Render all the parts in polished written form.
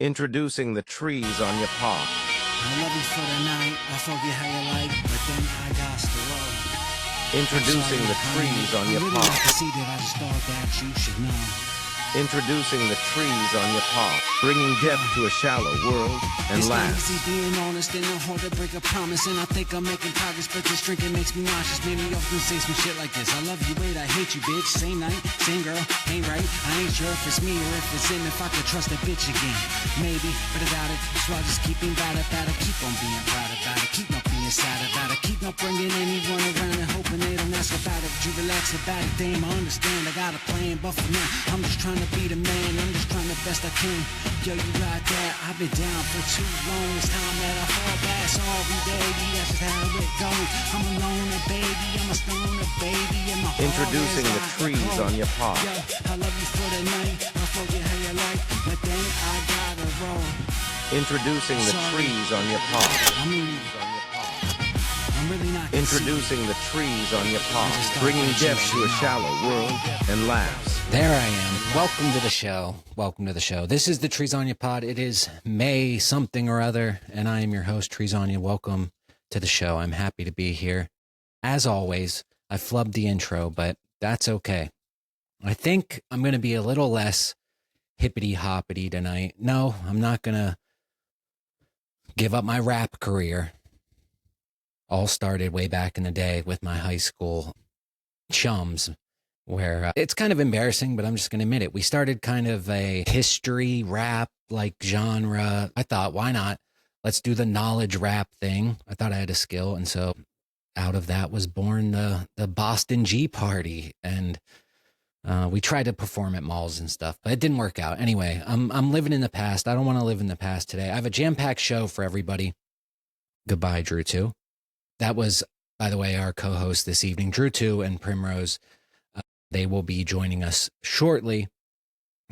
Introducing the TreesOnYa Pod. I love you for the night, I forget how you like, but then I got to roll. Introducing the TreesOnYa I really Pod. like to see that I just thought that you should know. Introducing the TreesOnYa Pod, bringing depth to a shallow world and It's not laughs. easy being honest and hard to break a promise, and I think I'm making progress, but this drinking makes me nauseous. Many often say some shit like this: I love you, wait, I hate you, bitch. Same night, same girl, ain't right. I ain't sure if it's me or if it's him, if I could trust a bitch again. Maybe, but I doubt it, so I'll just keep being bad about it. Keep on being proud about it, keep not being sad about it. Keep not bringing anyone around and hoping they don't ask about it. But you relax about it, damn, I understand. I got a plan, but for now, I'm just trying to be the man, I'm just trying the best I can. Yo, you got that, I've been down for too long. It's time that I fall back. Sorry, baby, that's just how it goes. I'm a loner, baby, I'm a stoner, baby, and my heart Introducing is the out TreesOnYa Pod. Yo, I love you for the night, I forget how you like, but then I gotta roll. Introducing the TreesOnYa Pod. I mean, I'm really not Introducing the TreesOnYa Pod, bringing depth to a shallow world and laughs. There I am. Welcome to the show. Welcome to the show. This is the TreesOnYa Pod. It is May something or other, and I am your host, TreesOnYa. Welcome to the show. I'm happy to be here. As always, I flubbed the intro, but that's okay. I think I'm going to be a little less hippity-hoppity tonight. No, I'm not going to give up my rap career. All started way back in the day with my high school chums, where it's kind of embarrassing, but I'm just going to admit it. We started kind of a history rap like genre. I thought, why not? Let's do the knowledge rap thing. I thought I had a skill. And so out of that was born the Boston G Party. And we tried to perform at malls and stuff, but it didn't work out. Anyway, I'm living in the past. I don't want to live in the past today. I have a jam-packed show for everybody. Goodbye, Drew 2. That was, by the way, our co-host this evening, Drew 2 and Primrose. They will be joining us shortly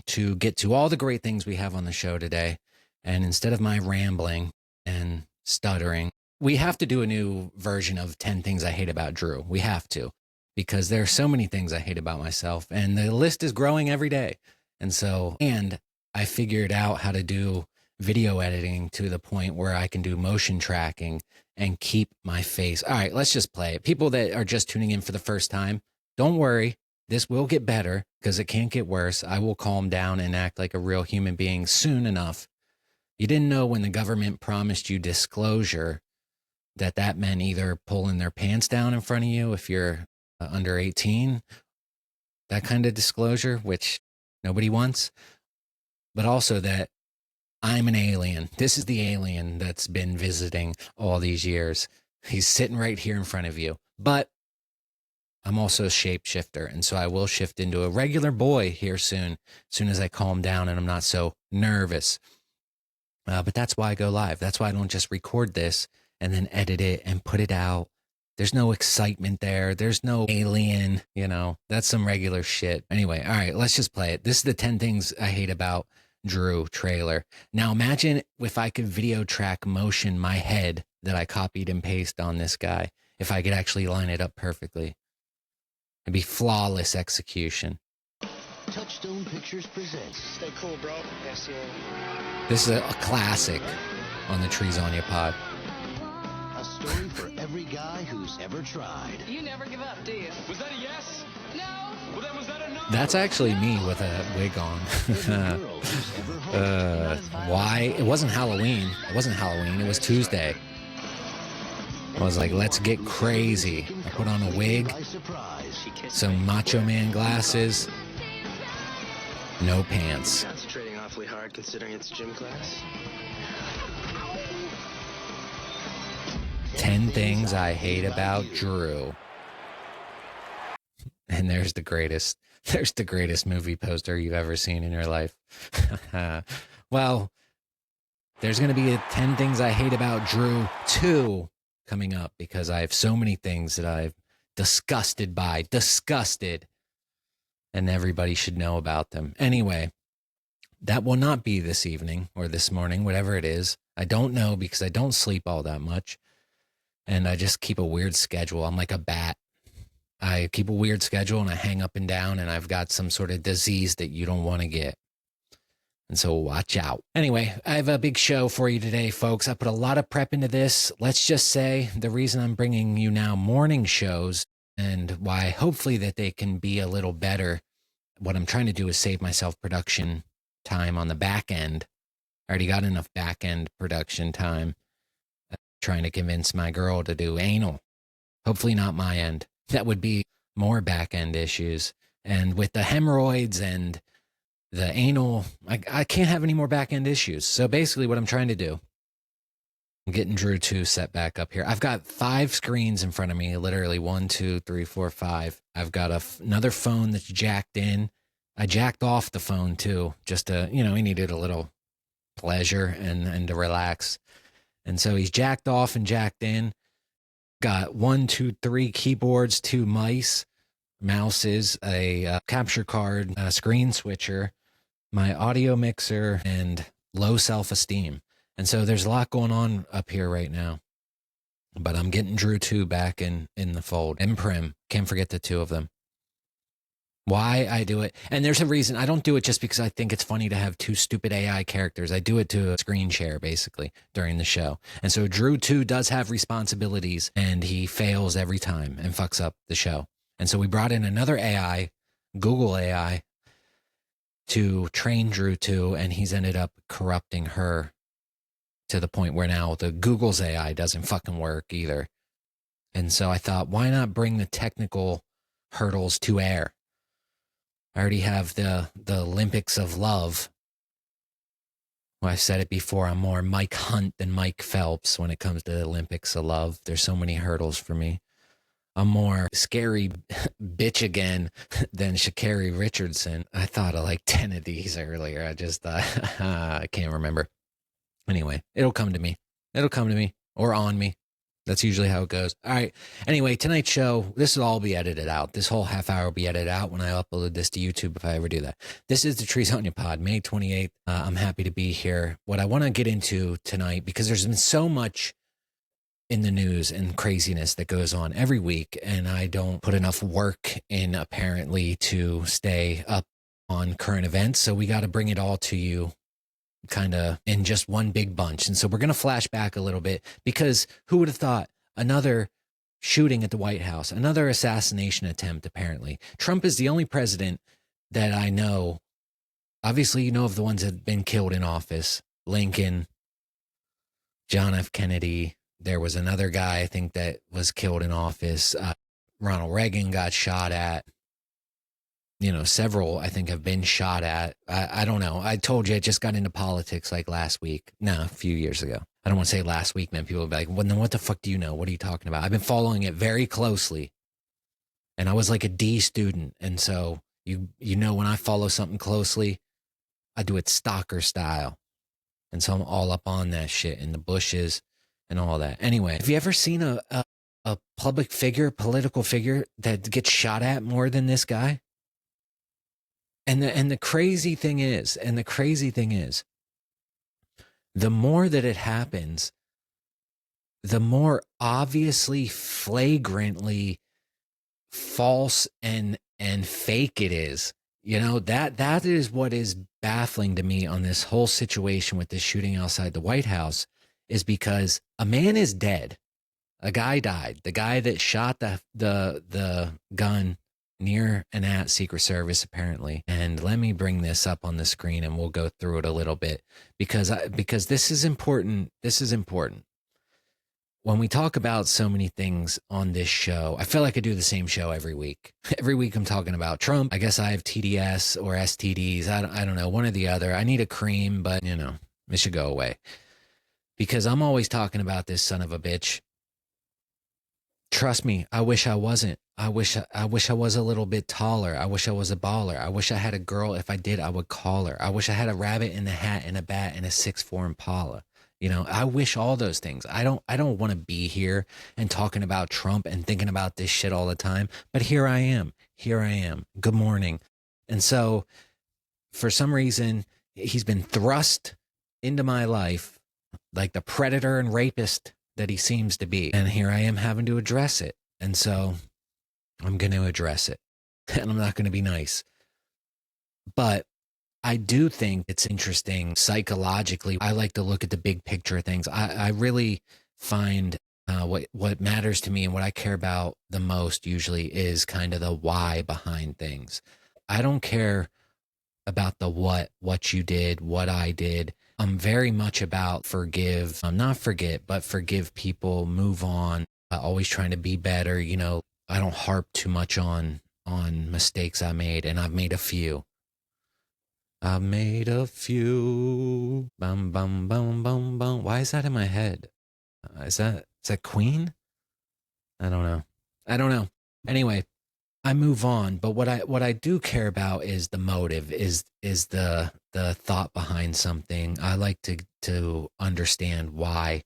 to get to all the great things we have on the show today. And instead of my rambling and stuttering, we have to do a new version of 10 Things I Hate About Drew. We have to, because there are so many things I hate about myself, and the list is growing every day. And I figured out how to do video editing to the point where I can do motion tracking and keep my face. All right, let's just play it. People that are just tuning in for the first time, don't worry. This will get better because it can't get worse. I will calm down and act like a real human being soon enough. You didn't know when the government promised you disclosure that meant either pulling their pants down in front of you if you're under 18, that kind of disclosure, which nobody wants, but also that I'm an alien. This is the alien that's been visiting all these years. He's sitting right here in front of you. But I'm also a shapeshifter, and so I will shift into a regular boy here soon as I calm down and I'm not so nervous. But that's why I go live. That's why I don't just record this and then edit it and put it out. There's no excitement there. There's no alien, that's some regular shit. Anyway, all right, let's just play it. This is the 10 Things I Hate About Drew trailer. Now imagine if I could video track motion my head that I copied and pasted on this guy, if I could actually line it up perfectly. It'd be flawless execution. Touchstone Pictures presents. Stay cool, bro. Yes, yeah. This is a classic on the TreesOnYa Pod. A story for every guy who's ever tried. You never give up, do you? Was that a yes? No. Well, then was that a no? That's actually me with a wig on. Every girl who's ever hoped. Why? It wasn't Halloween. It was Tuesday. I was like, let's get crazy. I put on a wig, By surprise. some Macho Man glasses, no pants. Concentrating awfully hard considering it's gym class. 10 Things I Hate About Drew. And there's the greatest movie poster you've ever seen in your life. Well, there's going to be a 10 Things I Hate About Drew 2 coming up, because I have so many things that I've disgusted, and everybody should know about them. Anyway, that will not be this evening or this morning, whatever it is. I don't know, because I don't sleep all that much, and I just keep a weird schedule. I'm like a bat. I keep a weird schedule, and I hang up and down, and I've got some sort of disease that you don't want to get. And so watch out. Anyway, I have a big show for you today, folks. I put a lot of prep into this. Let's just say the reason I'm bringing you now morning shows and why hopefully that they can be a little better. What I'm trying to do is save myself production time on the back end. I already got enough back end production time trying to convince my girl to do anal. Hopefully not my end. That would be more back end issues. And with the hemorrhoids and the anal, I can't have any more back end issues. So basically what I'm trying to do, I'm getting Drew 2 set back up here. I've got 5 screens in front of me, literally 1, 2, 3, 4, 5. I've got another phone that's jacked in. I jacked off the phone too, just to, he needed a little pleasure and to relax. And so he's jacked off and jacked in. Got 1, 2, 3 keyboards, 2 mouses, a capture card, a screen switcher, my audio mixer, and low self-esteem. And so there's a lot going on up here right now. But I'm getting Drew 2 back in the fold. And Prim. Can't forget the 2 of them. Why I do it. And there's a reason. I don't do it just because I think it's funny to have 2 stupid AI characters. I do it to screen share, basically, during the show. And so Drew 2 does have responsibilities, and he fails every time and fucks up the show. And so we brought in another AI, Google AI, to train Drew 2, and he's ended up corrupting her to the point where now the Google's AI doesn't fucking work either. And so I thought, why not bring the technical hurdles to air? I already have the Olympics of love. Well, I've said it before, I'm more Mike Hunt than Mike Phelps when it comes to the Olympics of love. There's so many hurdles for me. I'm more scary bitch again than Sha'Carri Richardson. I thought of like 10 of these earlier. I just thought, I can't remember. Anyway, it'll come to me. It'll come to me or on me. That's usually how it goes. All right. Anyway, tonight's show, this will all be edited out. This whole half hour will be edited out when I upload this to YouTube, if I ever do that. This is the TreesOnYa Pod, May 28th. I'm happy to be here. What I want to get into tonight, because there's been so much in the news and craziness that goes on every week, and I don't put enough work in, apparently, to stay up on current events. So we got to bring it all to you kind of in just one big bunch. And so we're going to flash back a little bit, because who would have thought another shooting at the White House, another assassination attempt, apparently. Trump is the only president that I know. Obviously, you know of the ones that have been killed in office. Lincoln, John F. Kennedy. There was another guy, I think, that was killed in office. Ronald Reagan got shot at. Several, I think, have been shot at. I don't know. I told you I just got into politics like last week. No, a few years ago. I don't want to say last week, man. People will be like, well, then what the fuck do you know? What are you talking about? I've been following it very closely. And I was like a D student. And so, you know, when I follow something closely, I do it stalker style. And so I'm all up on that shit in the bushes and all that. Anyway, have you ever seen a public figure, political figure that gets shot at more than this guy? And the crazy thing is, the more that it happens, the more obviously, flagrantly false and fake it is. That is what is baffling to me on this whole situation with this shooting outside the White House, is because a man is dead. A guy died. The guy that shot the gun near and at Secret Service, apparently. And let me bring this up on the screen and we'll go through it a little bit, because this is important. This is important. When we talk about so many things on this show, I feel like I do the same show every week. Every week I'm talking about Trump. I guess I have TDS or STDs. I don't know, one or the other. I need a cream, but it should go away, because I'm always talking about this son of a bitch. Trust me, I wish I wasn't. I wish I was a little bit taller. I wish I was a baller. I wish I had a girl. If I did, I would call her. I wish I had a rabbit in the hat and a bat and a 6'4" Impala. I wish all those things. I don't want to be here and talking about Trump and thinking about this shit all the time. But here I am. Good morning. And so for some reason, he's been thrust into my life like the predator and rapist that he seems to be. And here I am having to address it. And so I'm going to address it. And I'm not going to be nice. But I do think it's interesting psychologically. I like to look at the big picture of things. I really find what matters to me and what I care about the most usually is kind of the why behind things. I don't care about the what you did, what I did. I'm very much about forgive, not forget, but forgive people, move on, always trying to be better. You know, I don't harp too much on mistakes I made, and I've made a few. I've made a few. Bum, bum, bum, bum, bum. Why is that in my head? Is that Queen? I don't know. Anyway, I move on, but what I do care about is the motive, is the thought behind something. I like to understand why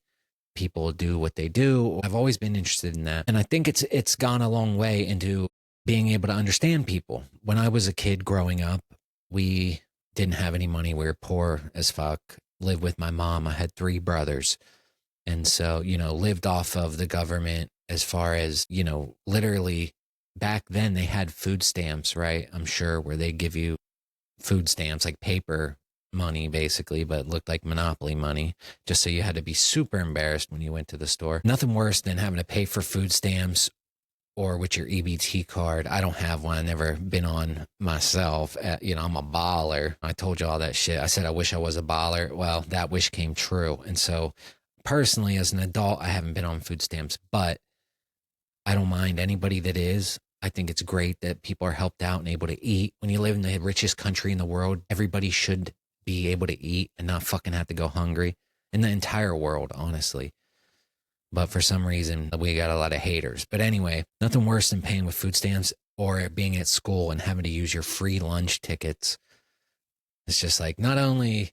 people do what they do. I've always been interested in that. And I think it's gone a long way into being able to understand people. When I was a kid growing up, we didn't have any money. We were poor as fuck. Lived with my mom. I had 3 brothers. And so, lived off of the government as far as, literally back then they had food stamps, right? I'm sure, where they give you food stamps, like paper money basically, but it looked like Monopoly money, just so you had to be super embarrassed when you went to the store. Nothing worse than having to pay for food stamps or with your EBT card. I don't have one. I've never been on myself. I'm a baller. I told you all that shit. I said I wish I was a baller. Well, that wish came true. And so personally, as an adult, I haven't been on food stamps, but I don't mind anybody that is. I think it's great that people are helped out and able to eat. When you live in the richest country in the world, everybody should be able to eat and not fucking have to go hungry, in the entire world, honestly. But for some reason, we got a lot of haters. But anyway, nothing worse than paying with food stamps or being at school and having to use your free lunch tickets. It's just like, not only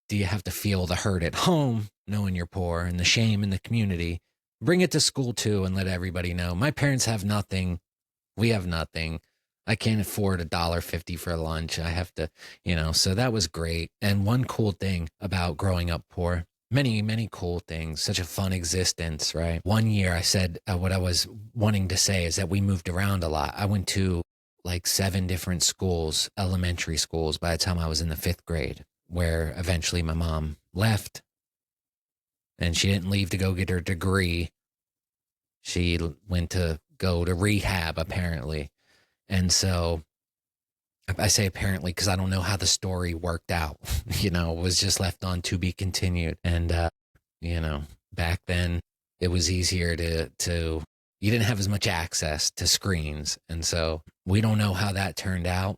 do you have to feel the hurt at home, knowing you're poor, and the shame in the community, bring it to school too and let everybody know. My parents have nothing. We have nothing. I can't afford $1.50 for lunch. I have to, so that was great. And one cool thing about growing up poor, many, many cool things, such a fun existence, right? One year I said what I was wanting to say is that we moved around a lot. I went to like 7 different schools, elementary schools, by the time I was in the 5th grade, where eventually my mom left. And she didn't leave to go get her degree. She went to go to rehab, apparently. And so I say apparently because I don't know how the story worked out. It was just left on to be continued. And, back then it was easier to you didn't have as much access to screens. And so we don't know how that turned out.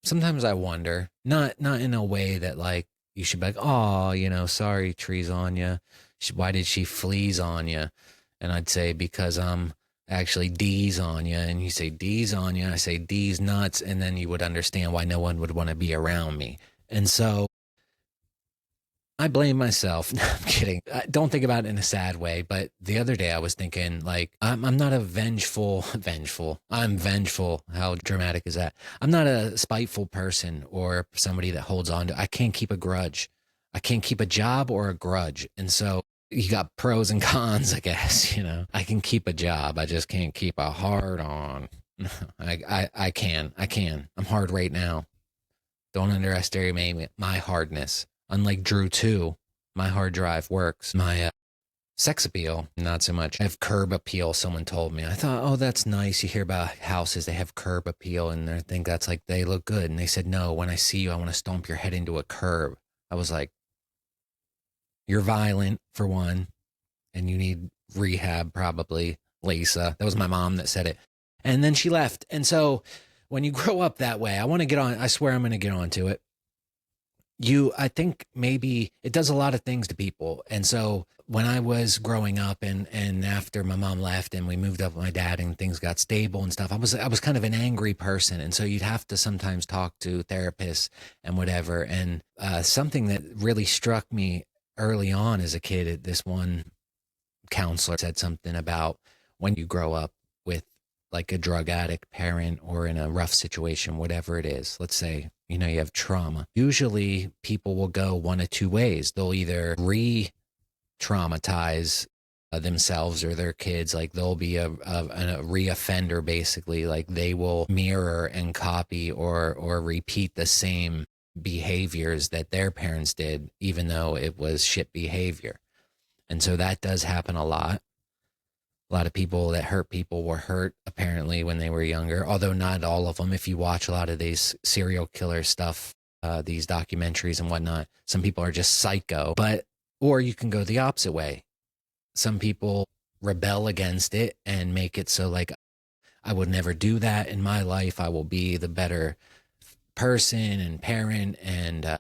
Sometimes I wonder, not in a way that like you should be like, oh, sorry, TreesOnYa. Why did she fleas on you? And I'd say, because I'm actually D's on you. And you say D's on you. I say D's nuts. And then you would understand why no one would want to be around me. And so I blame myself. No, I'm kidding. Don't think about it in a sad way. But the other day I was thinking, like, I'm not a vengeful. I'm vengeful. How dramatic is that? I'm not a spiteful person or somebody that holds on to. I can't keep a grudge. I can't keep a job or a grudge. And so you got pros and cons, I guess. I can keep a job. I just can't keep a hard on. I can. I'm hard right now. Don't underestimate my hardness. Unlike Drew 2, my hard drive works. My sex appeal, not so much. I have curb appeal, someone told me. I thought, oh, that's nice. You hear about houses, they have curb appeal, and they think that's like, they look good. And they said, no, when I see you, I want to stomp your head into a curb. I was like, you're violent, for one, and you need rehab, probably, Lisa. That was my mom that said it. And then she left. And so when you grow up that way, I swear I'm going to get onto it. I think maybe it does a lot of things to people. And so when I was growing up and after my mom left and we moved up with my dad and things got stable and stuff, I was kind of an angry person. And so you'd have to sometimes talk to therapists and whatever. And something that really struck me early on as a kid, this one counselor said something about when you grow up with like a drug addict parent or in a rough situation, whatever it is, let's say, you have trauma. Usually people will go one of two ways. They'll either re-traumatize themselves or their kids. Like they'll be a re-offender, basically. Like they will mirror and copy or repeat the same behaviors that their parents did, even though it was shit behavior. And so that does happen a lot. A lot of people that hurt people were hurt apparently when they were younger, although not all of them. If you watch a lot of these serial killer stuff, these documentaries and whatnot, some people are just psycho. Or you can go the opposite way. Some people rebel against it and make it so like, I would never do that in my life. I will be the better person and parent and,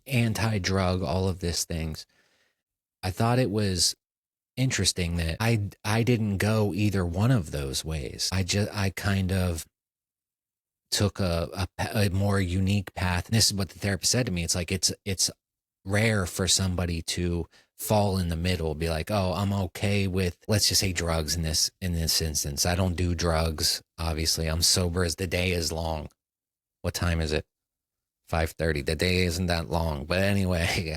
anti-drug, all of these things. I thought it was interesting that I didn't go either one of those ways. I kind of took a more unique path. And this is what the therapist said to me. It's like, it's rare for somebody to fall in the middle, be like, oh, I'm okay with, let's just say drugs in this instance. I don't do drugs. Obviously I'm sober as the day is long. What time is it? 5:30. The day isn't that long, but anyway,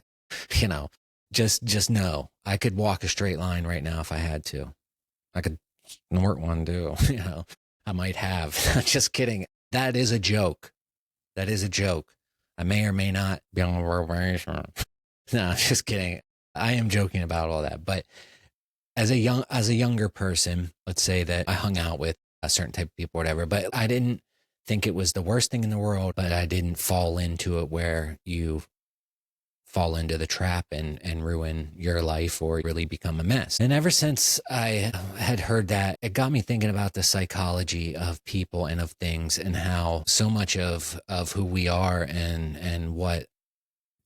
just know I could walk a straight line right now if I had to. I could snort one too. I might have. Just kidding. That is a joke. That is a joke. I may or may not be on probation. No, I'm just kidding. I am joking about all that. But as a younger person, let's say that I hung out with a certain type of people, whatever, but I didn't think it was the worst thing in the world, but I didn't fall into it where you fall into the trap and ruin your life or really become a mess. And ever since I had heard that, it got me thinking about the psychology of people and of things and how so much of who we are and what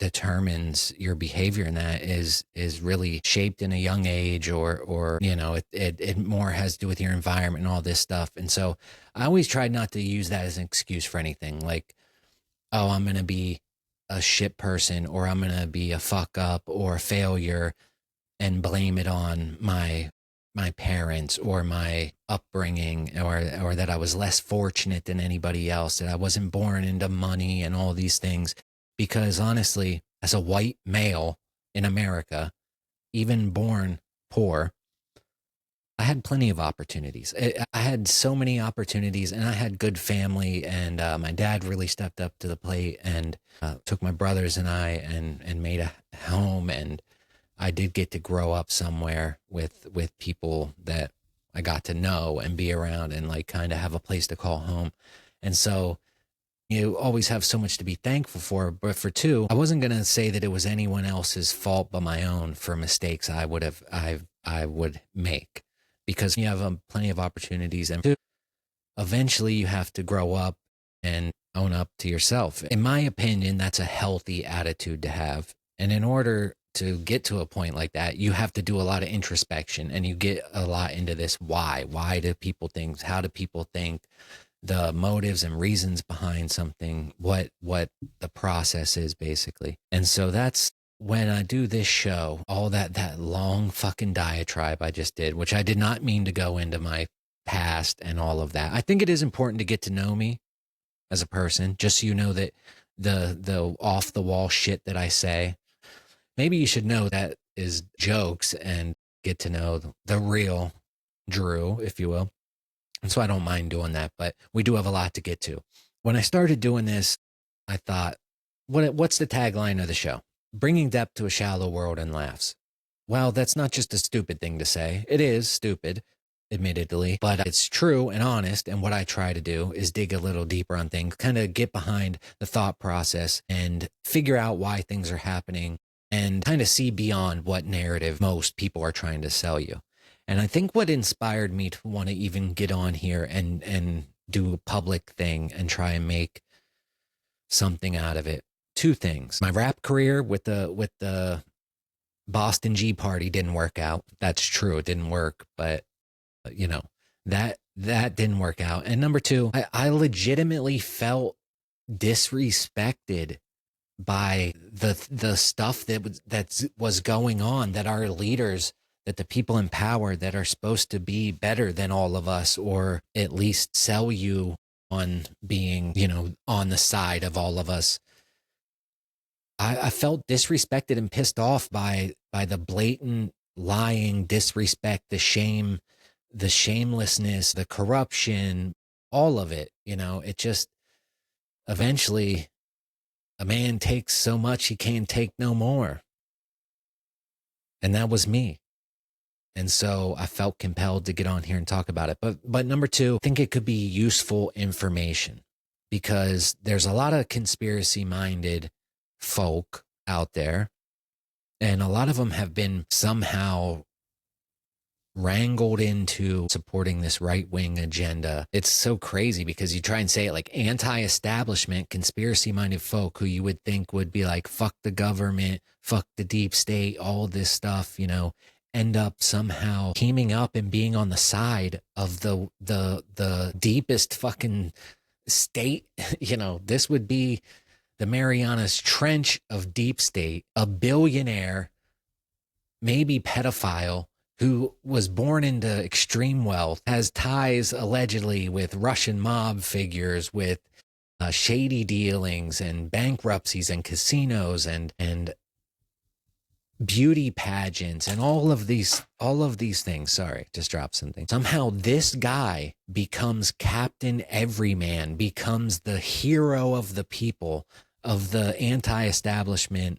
determines your behavior in that is really shaped in a young age or it more has to do with your environment and all this stuff. And so I always tried not to use that as an excuse for anything like, oh, I'm going to be a shit person or I'm going to be a fuck up or a failure and blame it on my parents or my upbringing or that I was less fortunate than anybody else, that I wasn't born into money and all these things. Because honestly, as a white male in America, even born poor, I had plenty of opportunities. I had so many opportunities and I had good family and my dad really stepped up to the plate and took my brothers and I and made a home. And I did get to grow up somewhere with people that I got to know and be around and like kind of have a place to call home. And so you always have so much to be thankful for. But for two, I wasn't going to say that it was anyone else's fault but my own for mistakes I would make, because you have plenty of opportunities. And two, eventually you have to grow up and own up to yourself. In my opinion, that's a healthy attitude to have. And in order to get to a point like that, you have to do a lot of introspection and you get a lot into this why. Why do people think? How do people think? The motives and reasons behind something, what the process is basically. And so that's when I do this show, all that long fucking diatribe I just did, which I did not mean to go into my past and all of that. I think it is important to get to know me as a person, just so you know that the off the wall shit that I say, maybe you should know that is jokes and get to know the real Drew, if you will. And so I don't mind doing that, but we do have a lot to get to. When I started doing this, I thought, what's the tagline of the show? Bringing depth to a shallow world and laughs. Well, that's not just a stupid thing to say. It is stupid, admittedly, but it's true and honest. And what I try to do is dig a little deeper on things, kind of get behind the thought process and figure out why things are happening and kind of see beyond what narrative most people are trying to sell you. And I think what inspired me to want to even get on here and do a public thing and try and make something out of it. Two things. My rap career with the Boston G party didn't work out. That's true. It didn't work, but that didn't work out. And number two, I legitimately felt disrespected by the stuff that was going on, that our leaders, that the people in power that are supposed to be better than all of us, or at least sell you on being, on the side of all of us. I felt disrespected and pissed off by the blatant lying, disrespect, the shame, the shamelessness, the corruption, all of it. It just eventually a man takes so much he can't take no more. And that was me. And so I felt compelled to get on here and talk about it. But number two, I think it could be useful information because there's a lot of conspiracy minded folk out there. And a lot of them have been somehow wrangled into supporting this right-wing agenda. It's so crazy because you try and say it like anti-establishment, conspiracy-minded folk who you would think would be like, fuck the government, fuck the deep state, all this stuff, you know, end up somehow teaming up and being on the side of the deepest fucking state. You know, this would be the Marianas Trench of deep state, a billionaire, maybe pedophile, who was born into extreme wealth, has ties allegedly with Russian mob figures, with shady dealings and bankruptcies and casinos and beauty pageants and all of these things. Sorry, just dropped something. Somehow this guy becomes Captain Everyman, becomes the hero of the people, of the anti-establishment,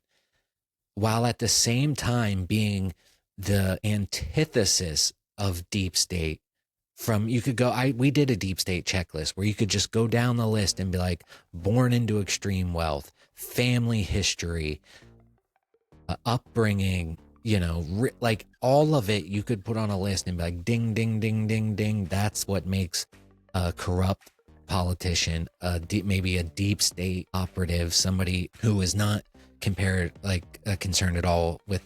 while at the same time being the antithesis of deep state. From, you could go, we did a deep state checklist where you could just go down the list and be like, born into extreme wealth, family history, upbringing, you know, like all of it you could put on a list and be like, ding, ding, ding, ding, ding. That's what makes a corrupt politician, maybe a deep state operative, somebody who is not concerned at all with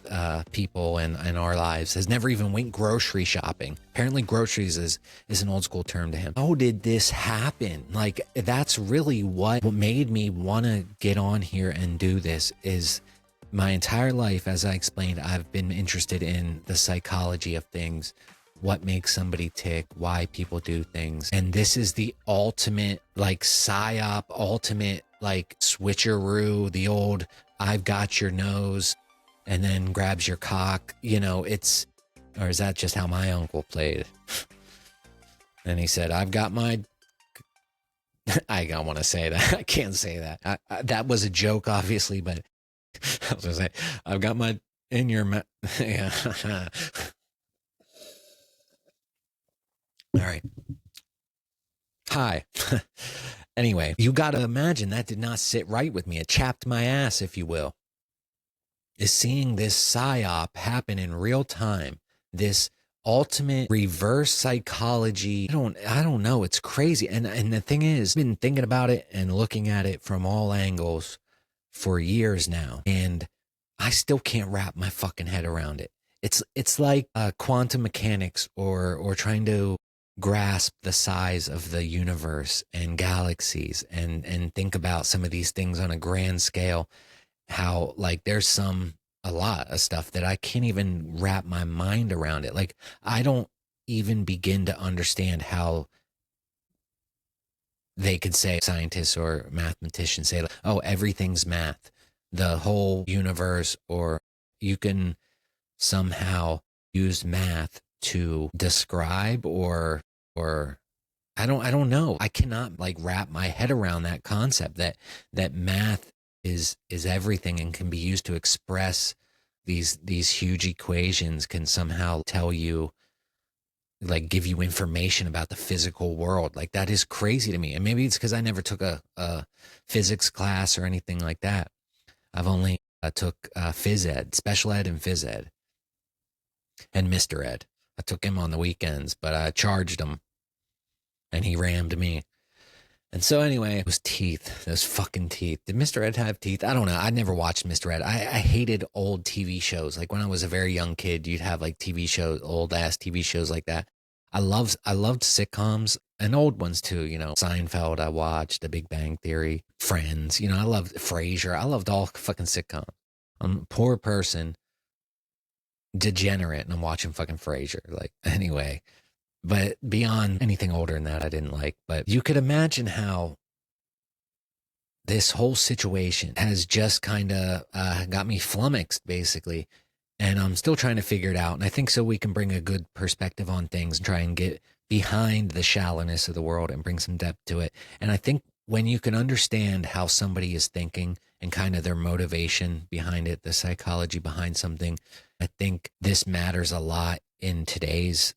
people and our lives, has never even went grocery shopping. Apparently groceries is an old school term to him. How did this happen? Like, that's really what made me want to get on here and do this. Is my entire life, as I explained, I've been interested in the psychology of things, what makes somebody tick, why people do things. And this is the ultimate like psyop, ultimate like switcheroo, the old I've got your nose and then grabs your cock, you know. It's, or is that just how my uncle played? And he said, I've got my, I don't want to say that. I can't say that. That was a joke, obviously, but I was going to say, I've got my in your mouth. Yeah. All right. Hi. Anyway, you got to imagine that did not sit right with me. It chapped my ass, if you will. Is seeing this psyop happen in real time, this ultimate reverse psychology. I don't know. It's crazy. And the thing is, I've been thinking about it and looking at it from all angles for years now, and I still can't wrap my fucking head around it. It's like quantum mechanics or trying to grasp the size of the universe and galaxies and think about some of these things on a grand scale, how like there's a lot of stuff that I can't even wrap my mind around it. Like, I don't even begin to understand how they could say, scientists or mathematicians say, like, oh, everything's math, the whole universe, or you can somehow use math to describe or I don't know. I cannot like wrap my head around that concept that math is everything and can be used to express these huge equations, can somehow tell you, like, give you information about the physical world. Like, that is crazy to me. And maybe it's because I never took a physics class or anything like that. I've only took phys ed, special ed and phys ed, and Mr. Ed. I took him on the weekends, but I charged him and he rammed me. And so anyway, those teeth, those fucking teeth. Did Mr. Ed have teeth? I don't know. I never watched Mr. Ed. I hated old TV shows. Like when I was a very young kid, you'd have like TV shows, old ass TV shows like that. I loved sitcoms and old ones too. You know, Seinfeld I watched, The Big Bang Theory, Friends. You know, I loved Frasier. I loved all fucking sitcoms. I'm a poor person, degenerate, and I'm watching fucking Frasier. Like, anyway, but beyond anything older than that, I didn't like. But you could imagine how this whole situation has just kind of got me flummoxed, basically. And I'm still trying to figure it out. And I think so we can bring a good perspective on things and try and get behind the shallowness of the world and bring some depth to it. And I think when you can understand how somebody is thinking and kind of their motivation behind it, the psychology behind something, I think this matters a lot in today's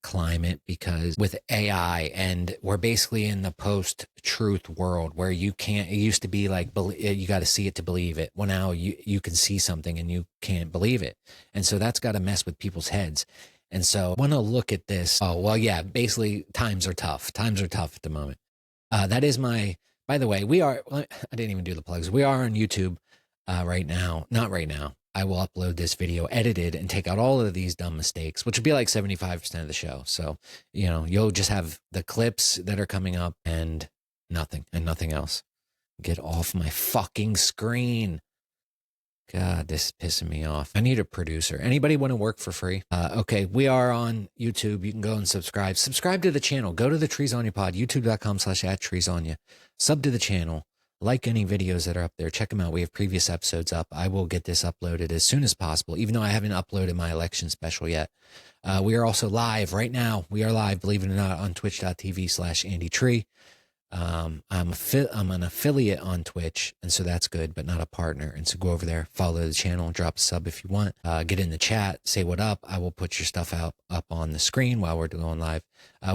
climate, because with AI, and we're basically in the post-truth world where you can't, it used to be like, you got to see it to believe it. Well, now you can see something and you can't believe it. And so that's got to mess with people's heads. And so I want to look at this. Oh, well, yeah, basically times are tough. Times are tough at the moment. That is my, by the way, I didn't even do the plugs. We are on YouTube right now. Not right now. I will upload this video edited and take out all of these dumb mistakes, which would be like 75% of the show. So, you'll just have the clips that are coming up and nothing else. Get off my fucking screen. God, this is pissing me off. I need a producer. Anybody want to work for free? Okay, we are on YouTube. You can go and subscribe. Subscribe to the channel. Go to the TreesOnYa Pod, youtube.com/@TreesOnYa. Sub to the channel. Like any videos that are up there. Check them out. We have previous episodes up. I will get this uploaded as soon as possible, even though I haven't uploaded my election special yet. We are also live right now. We are live, believe it or not, on twitch.tv/AndyTree. I'm an affiliate on Twitch, and so that's good, but not a partner. And so go over there, follow the channel, drop a sub if you want. Get in the chat, say what up. I will put your stuff up on the screen while we're going live.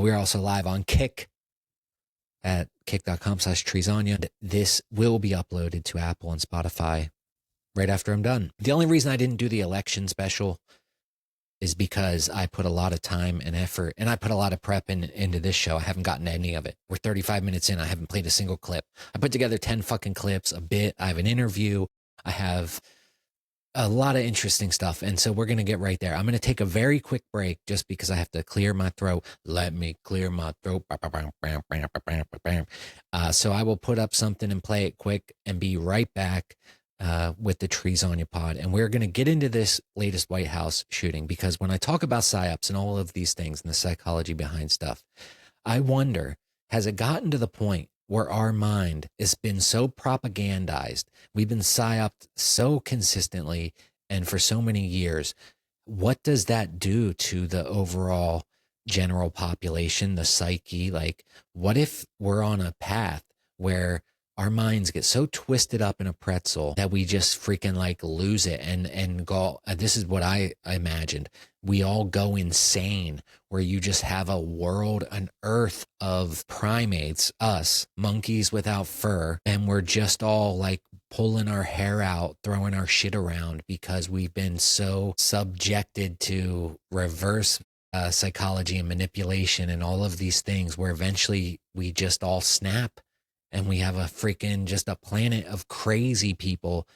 We are also live on Kick at kick.com/TreesOnYa. This will be uploaded to Apple and Spotify right after I'm done. The only reason I didn't do the election special is because I put a lot of time and effort, and I put a lot of prep into this show. I haven't gotten to any of it. We're 35 minutes in. I haven't played a single clip. I put together 10 fucking clips, a bit. I have an interview. I have a lot of interesting stuff. And so we're going to get right there. I'm going to take a very quick break just because I have to clear my throat. Let me clear my throat. So I will put up something and play it quick and be right back with the TreesOnYa Pod. And we're going to get into this latest White House shooting, because when I talk about psyops and all of these things and the psychology behind stuff, I wonder, has it gotten to the point where our mind has been so propagandized, we've been psyoped so consistently and for so many years? What does that do to the overall general population, the psyche? Like, what if we're on a path where our minds get so twisted up in a pretzel that we just freaking like lose it and go, this is what I imagined. We all go insane, where you just have a world, an earth of primates, us, monkeys without fur, and we're just all like pulling our hair out, throwing our shit around because we've been so subjected to reverse psychology and manipulation and all of these things, where eventually we just all snap. And we have a freaking, just a planet of crazy people.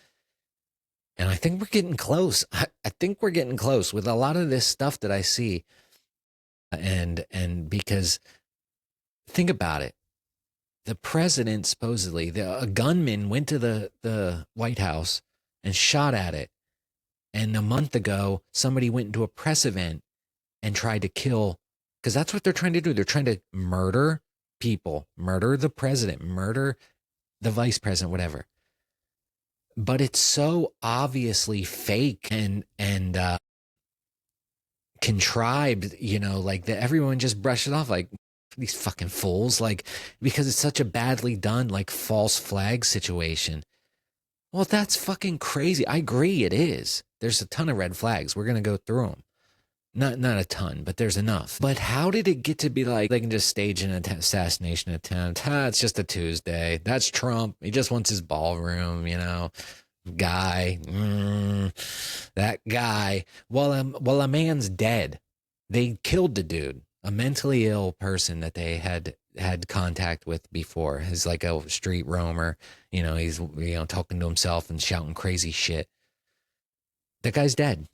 And I think we're getting close. I think we're getting close with a lot of this stuff that I see. And because think about it. The president, supposedly, a gunman went to the White House and shot at it. And a month ago, somebody went into a press event and tried to kill, because that's what they're trying to do. They're trying to murder people, murder the president, murder the vice president, whatever. But it's so obviously fake and contrived, like that everyone just brushed it off like these fucking fools, like, because it's such a badly done, like, false flag situation. Well, that's fucking crazy. I agree, it is. There's a ton of red flags. We're going to go through them. Not a ton, but there's enough. But how did it get to be like they can just stage an assassination attempt? It's just a Tuesday. That's Trump. He just wants his ballroom, guy. That guy. Well, a man's dead. They killed the dude, a mentally ill person that they had contact with before. He's like a street roamer. He's talking to himself and shouting crazy shit. That guy's dead.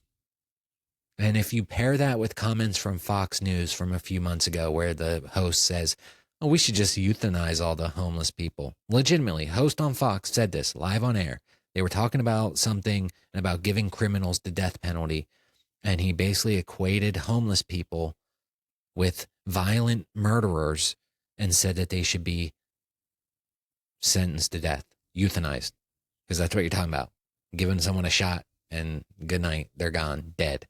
And if you pair that with comments from Fox News from a few months ago, where the host says, oh, we should just euthanize all the homeless people. Legitimately, host on Fox said this live on air. They were talking about something about giving criminals the death penalty. And he basically equated homeless people with violent murderers and said that they should be sentenced to death, euthanized. Because that's what you're talking about. Giving someone a shot and good night, they're gone, dead.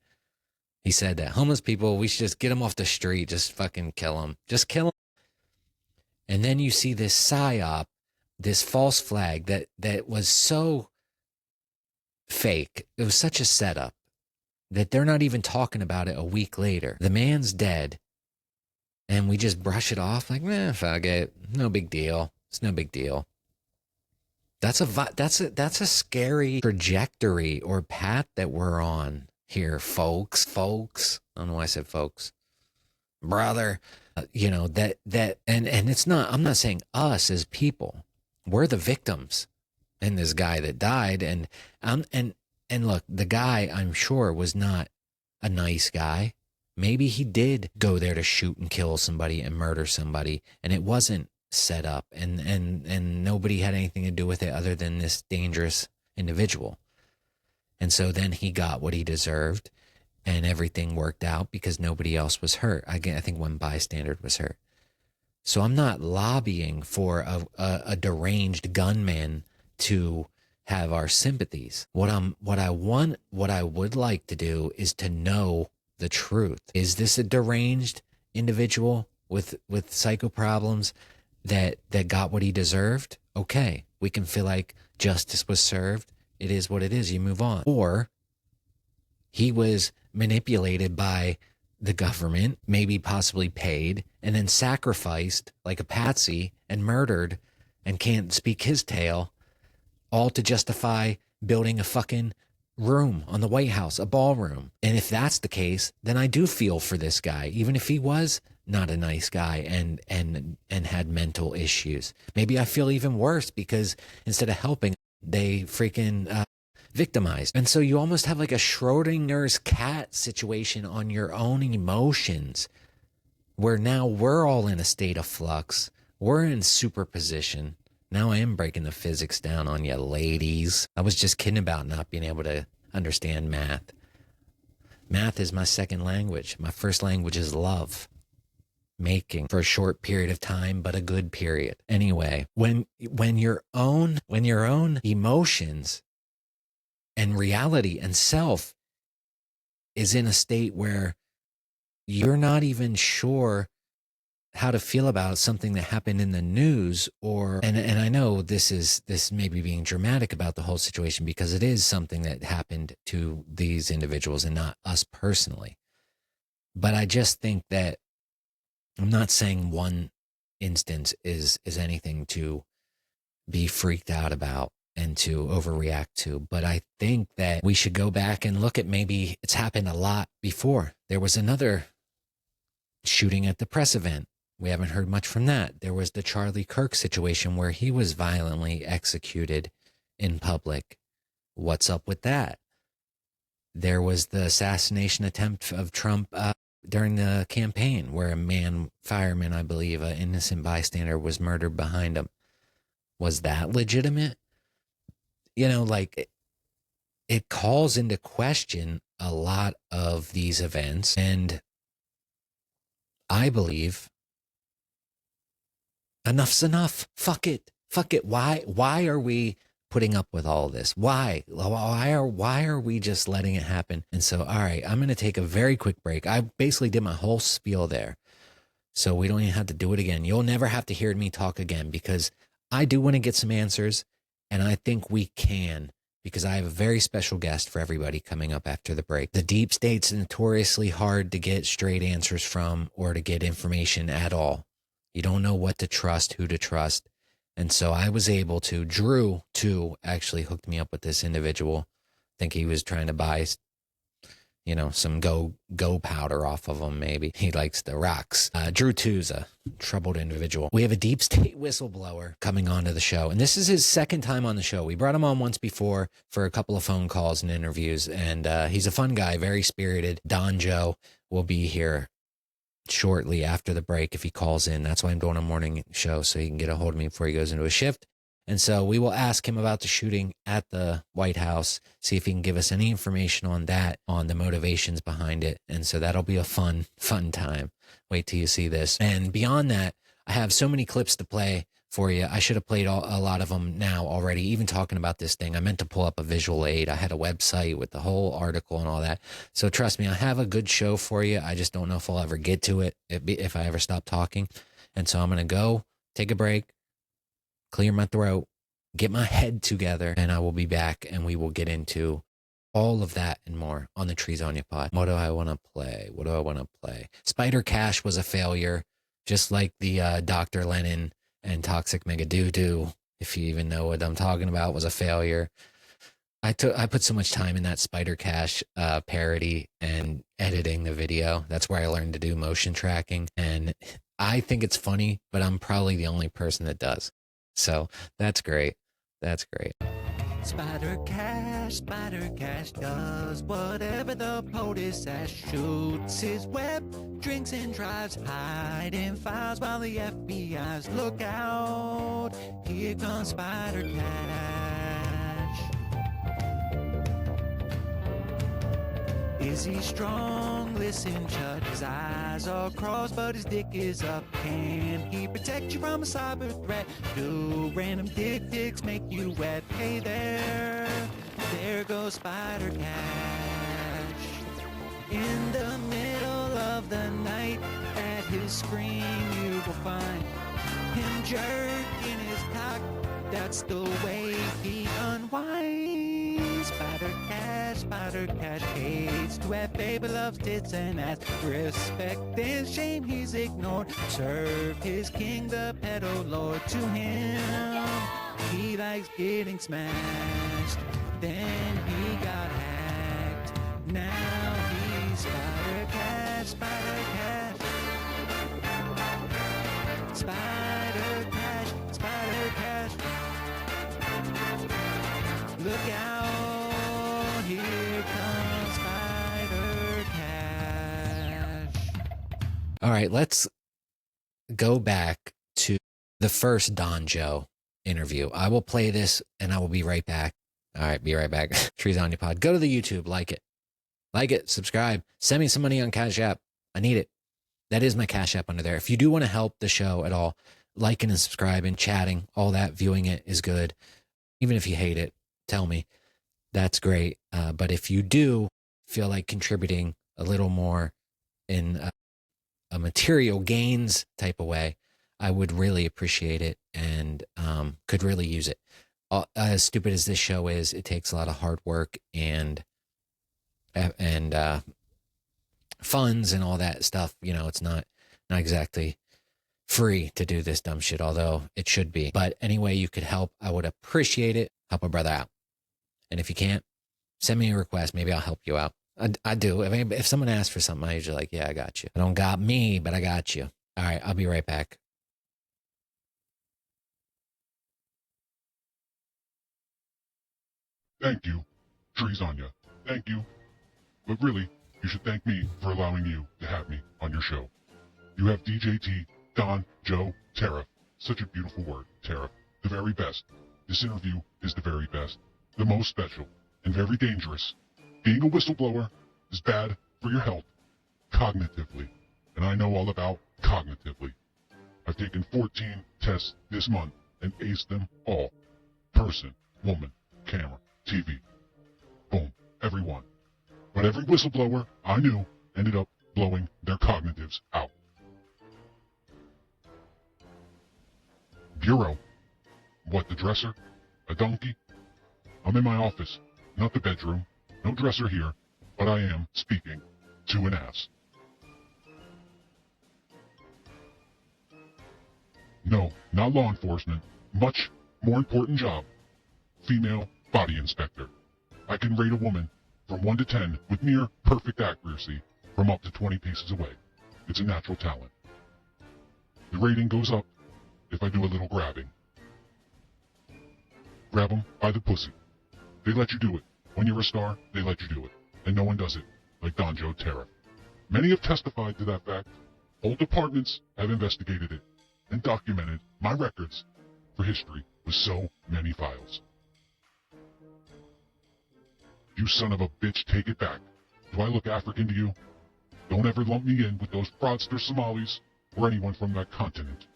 He said that homeless people, we should just get them off the street, just fucking kill them. Just kill them. And then you see this psyop, this false flag that was so fake. It was such a setup that they're not even talking about it a week later. The man's dead. And we just brush it off like, fuck it. No big deal. It's no big deal. That's a scary trajectory or path that we're on here, folks. I don't know why I said folks. Brother, and it's not, I'm not saying us as people. We're the victims in this guy that died. And look, the guy, I'm sure, was not a nice guy. Maybe he did go there to shoot and kill somebody and murder somebody, and it wasn't set up, and nobody had anything to do with it other than this dangerous individual. And so then he got what he deserved, and everything worked out because nobody else was hurt. I think one bystander was hurt. So I'm not lobbying for a deranged gunman to have our sympathies. What I would like to do is to know the truth. Is this a deranged individual with psycho problems that got what he deserved? Okay, we can feel like justice was served. It is what it is. You move on. Or he was manipulated by the government, maybe possibly paid, and then sacrificed like a patsy and murdered and can't speak his tale, all to justify building a fucking room on the White House, a ballroom. And if that's the case, then I do feel for this guy, even if he was not a nice guy and had mental issues. Maybe I feel even worse because instead of helping, they freaking victimized. And so you almost have like a Schrodinger's cat situation on your own emotions, where now we're all in a state of flux. We're in superposition. Now I am breaking the physics down on you, ladies. I was just kidding about not being able to understand math. Math is my second language. My first language is love. Making for a short period of time, but a good period. Anyway, when your own emotions and reality and self is in a state where you're not even sure how to feel about something that happened in the news, and I know this may be being dramatic about the whole situation because it is something that happened to these individuals and not us personally. But I just think that I'm not saying one instance is anything to be freaked out about and to overreact to, but I think that we should go back and look at, maybe it's happened a lot before. There was another shooting at the press event. We haven't heard much from that. There was the Charlie Kirk situation where he was violently executed in public. What's up with that? There was the assassination attempt of Trump during the campaign where a fireman, I believe, an innocent bystander, was murdered behind him. Was that legitimate? It calls into question a lot of these events. And I believe enough's enough. Fuck it. Why are we putting up with all this? Why are we just letting it happen? And so, all right, I'm going to take a very quick break. I basically did my whole spiel there, so we don't even have to do it again. You'll never have to hear me talk again, because I do want to get some answers, and I think we can, because I have a very special guest for everybody coming up after the break. The deep state's notoriously hard to get straight answers from or to get information at all. You don't know what to trust, who to trust. And so I was able to, Drew, too, actually hooked me up with this individual. I think he was trying to buy, some go powder off of him, maybe. He likes the rocks. Drew, too's a troubled individual. We have a deep state whistleblower coming onto the show. And this is his second time on the show. We brought him on once before for a couple of phone calls and interviews. And he's a fun guy, very spirited. Don Joe will be here shortly after the break if he calls in. That's why I'm doing a morning show, so he can get a hold of me before he goes into a shift. And so we will ask him about the shooting at the White House, see if he can give us any information on that, on the motivations behind it. And so that'll be a fun time. Wait till you see this. And beyond that, I have so many clips to play for you. I should have played a lot of them now already, even talking about this thing. I meant to pull up a visual aid. I had a website with the whole article and all that. So trust me, I have a good show for you. I just don't know if I'll ever get to it if I ever stop talking. And so I'm going to go take a break, clear my throat, get my head together, and I will be back and we will get into all of that and more on the TreesOnYa Pod. What do I want to play? Spider Cash was a failure, just like the Dr. Lennon and Toxic Mega Doo-Doo, if you even know what I'm talking about, was a failure. I put so much time in that Spider Cash parody and editing the video. That's where I learned to do motion tracking. And I think it's funny, but I'm probably the only person that does. So that's great. That's great. Spider Cash does whatever the POTUS says. Shoots his web, drinks and drives, hiding files while the FBI's look out. Here comes Spider Cash. Is he strong? Listen, Chud, his eyes are crossed, but his dick is up. Can he protect you from a cyber threat? Do random dick make you wet? Hey there goes Spider Cash. In the middle of the night, at his screen you will find him jerking his cock. That's the way he unwinds. Spider Cash hates to have baby, loves tits and ass. Respect and shame he's ignored. Serve his king, the pedo lord. To him, he likes getting smashed. Then he got hacked. Now he's Spider Cash. Spider Cash. Look out, here comes Spider Cash. All right, let's go back to the first Don Joe interview. I will play this and I will be right back. All right, be right back. TreesOnYa Pod. Go to the YouTube, like it, subscribe, send me some money on Cash App. I need it. That is my Cash App under there. If you do want to help the show at all, liking and subscribing, chatting, all that, viewing it is good. Even if you hate it, tell me. That's great. But if you do feel like contributing a little more in a material gains type of way, I would really appreciate it and could really use it. As stupid as this show is, it takes a lot of hard work and funds and all that stuff. You know, it's not exactly free to do this dumb shit, although it should be. But any way you could help, I would appreciate it. Help a brother out. And if you can't, send me a request. Maybe I'll help you out. I do. I mean, if someone asks for something, I usually like, yeah, I got you. I don't got me, but I got you. All right, I'll be right back. Thank you, TreesOnYa. Thank you. But really, you should thank me for allowing you to have me on your show. You have DJT, Don, Joe, Tariff. Such a beautiful word, Tariff. The very best. This interview is the very best, the most special, and very dangerous. Being a whistleblower is bad for your health, cognitively. And I know all about cognitively. I've taken 14 tests this month and aced them all. Person, woman, camera, TV. Boom. Every one. But every whistleblower I knew ended up blowing their cognitives out. Bureau. What, the dresser? A donkey? I'm in my office, not the bedroom. No dresser here, but I am speaking to an ass. No, not law enforcement. Much more important job. Female body inspector. I can rate a woman from 1 to 10 with near perfect accuracy from up to 20 paces away. It's a natural talent. The rating goes up if I do a little grabbing. Grab them by the pussy. They let you do it. When you're a star, they let you do it. And no one does it like Don Joe Tariff. Many have testified to that fact. Whole departments have investigated it and documented my records for history with so many files. You son of a bitch, take it back. Do I look African to you? Don't ever lump me in with those fraudster Somalis or anyone from that continent.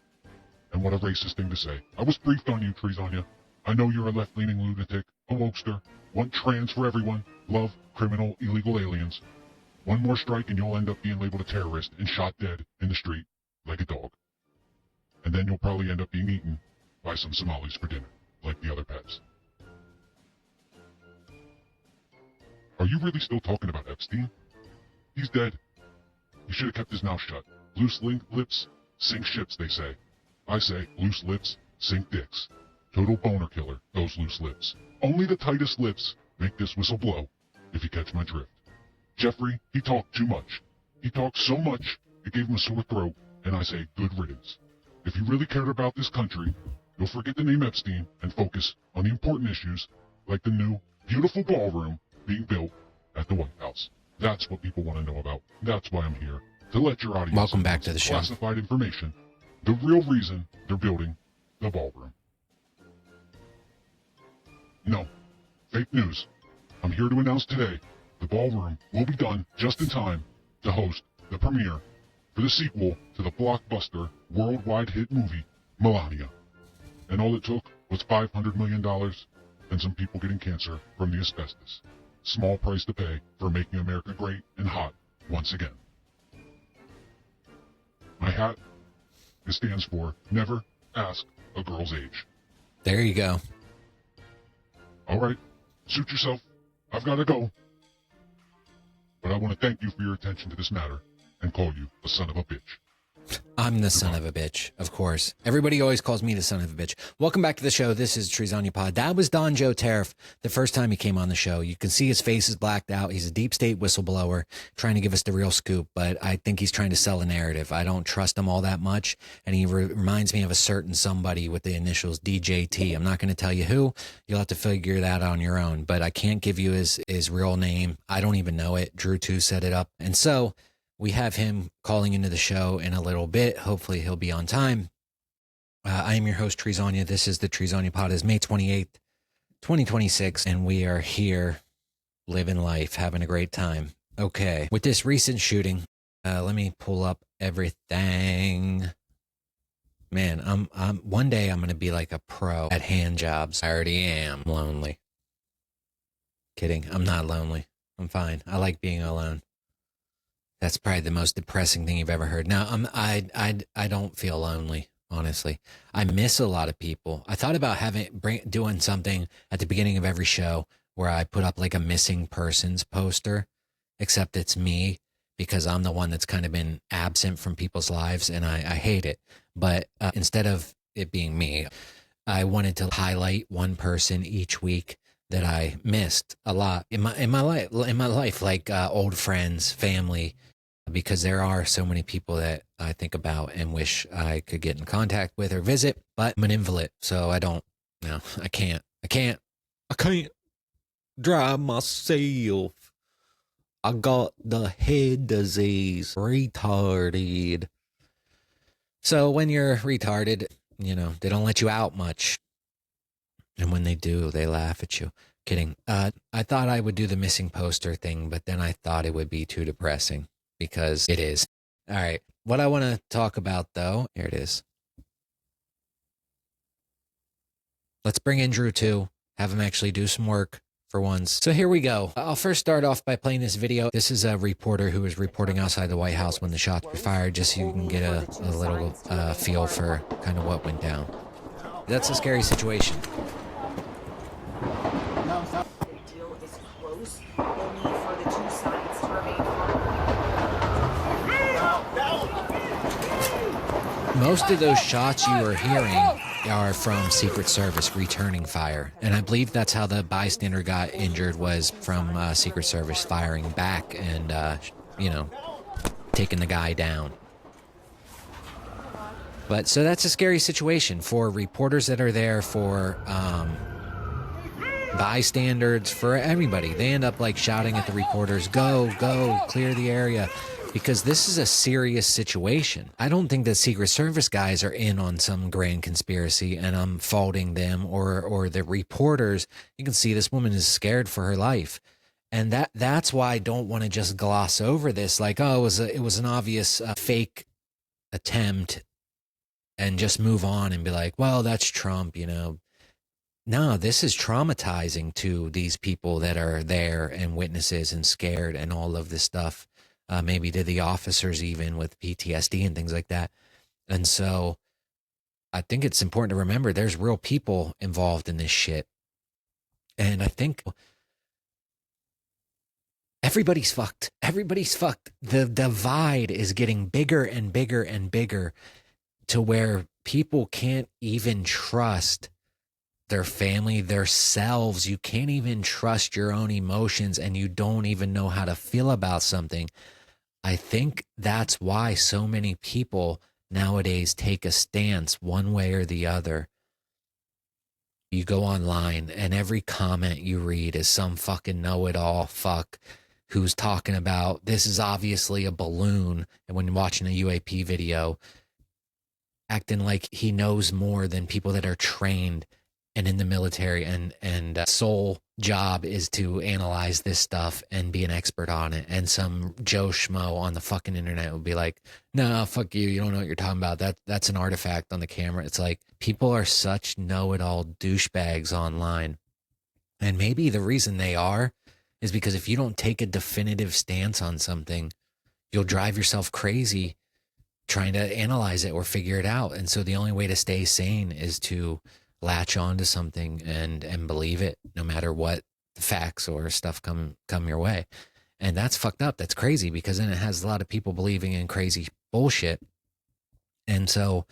And what a racist thing to say. I was briefed on you, TreesOnYa. I know you're a left-leaning lunatic, a wokester, want trans for everyone, love criminal illegal aliens. One more strike and you'll end up being labeled a terrorist and shot dead in the street like a dog. and then you'll probably end up being eaten by some Somalis for dinner, like the other pets. Are you really still talking about Epstein? He's dead. He should have kept his mouth shut. Loose lips sink ships, they say. I say loose lips sink dicks. Total boner killer, those loose lips. Only the tightest lips make this whistle blow, if you catch my drift. Jeffrey, he talked too much. He talked so much, it gave him a sore throat, and I say good riddance. If you really cared about this country, you'll forget the name Epstein and focus on the important issues like the new, beautiful ballroom being built at the White House. That's what people want to know about. That's why I'm here, to let your audience Welcome know back to the show. Classified information, the real reason they're building the ballroom. No, fake news. I'm here to announce today the ballroom will be done just in time to host the premiere for the sequel to the blockbuster worldwide hit movie, Melania. And all it took was $500 million and some people getting cancer from the asbestos. Small price to pay for making America great and hot once again. My hat, it stands for Never Ask a Girl's Age. There you go. All right, suit yourself. I've got to go. But I want to thank you for your attention to this matter and call you a son of a bitch. I'm the son of a bitch, of course. Everybody always calls me the son of a bitch. Welcome back to the show. This is TreesOnYa Pod. That was Joe Tariff the first time he came on the show. You can see his face is blacked out. He's a deep state whistleblower trying to give us the real scoop, but I think he's trying to sell a narrative. I don't trust him all that much, and he reminds me of a certain somebody with the initials DJT. I'm not going to tell you who. You'll have to figure that out on your own, but I can't give you his real name. I don't even know it. Drew 2 set it up, and so we have him calling into the show in a little bit. Hopefully he'll be on time. I am your host, TreesOnYa. This is the TreesOnYa Pod. It's May 28th, 2026, and we are here living life, having a great time. Okay, with this recent shooting, let me pull up everything. Man, I'm one day I'm going to be like a pro at hand jobs. I already am lonely. Kidding. I'm not lonely. I'm fine. I like being alone. That's probably the most depressing thing you've ever heard. Now, I don't feel lonely, honestly. I miss a lot of people. I thought about doing something at the beginning of every show where I put up like a missing persons poster, except it's me because I'm the one that's kind of been absent from people's lives, and I hate it. But instead of it being me, I wanted to highlight one person each week that I missed a lot in my life, like old friends, family, because there are so many people that I think about and wish I could get in contact with or visit, but I'm an invalid, so I can't drive myself. I got the head disease, retarded. So when you're retarded, they don't let you out much. And when they do, they laugh at you. Kidding. I thought I would do the missing poster thing, but then I thought it would be too depressing because it is. All right. What I want to talk about, though, here it is. Let's bring in Drew 2, have him actually do some work for once. So here we go. I'll first start off by playing this video. This is a reporter who was reporting outside the White House when the shots were fired, just so you can get a little feel for kind of what went down. That's a scary situation. The deal is close. We'll need for the two sides to remain Most of those shots you were hearing are from Secret Service returning fire. And I believe that's how the bystander got injured, was from Secret Service firing back and, taking the guy down. But so that's a scary situation for reporters that are there, for bystanders, for everybody. They end up like shouting at the reporters, go, clear the area, because this is a serious situation. I don't think that Secret Service guys are in on some grand conspiracy and I'm faulting them or the reporters. You can see this woman is scared for her life. And that's why I don't want to just gloss over this like, oh, it was an obvious fake attempt and just move on and be like, well, that's Trump, No, this is traumatizing to these people that are there and witnesses and scared and all of this stuff. Maybe to the officers even with PTSD and things like that. And so I think it's important to remember there's real people involved in this shit. And I think everybody's fucked. Everybody's fucked. The divide is getting bigger and bigger and bigger to where people can't even trust their family, themselves. You can't even trust your own emotions, and you don't even know how to feel about something. I think that's why so many people nowadays take a stance one way or the other. You go online and every comment you read is some fucking know-it-all fuck who's talking about this is obviously a balloon, and when watching a UAP video, acting like he knows more than people that are trained and in the military and sole job is to analyze this stuff and be an expert on it. And some Joe Schmo on the fucking internet would be like, no, fuck you. You don't know what you're talking about. That's an artifact on the camera. It's like people are such know-it-all douchebags online. And maybe the reason they are is because if you don't take a definitive stance on something, you'll drive yourself crazy trying to analyze it or figure it out. And so the only way to stay sane is to latch on to something and believe it, no matter what the facts or stuff come your way. And that's fucked up. That's crazy, because then it has a lot of people believing in crazy bullshit. And so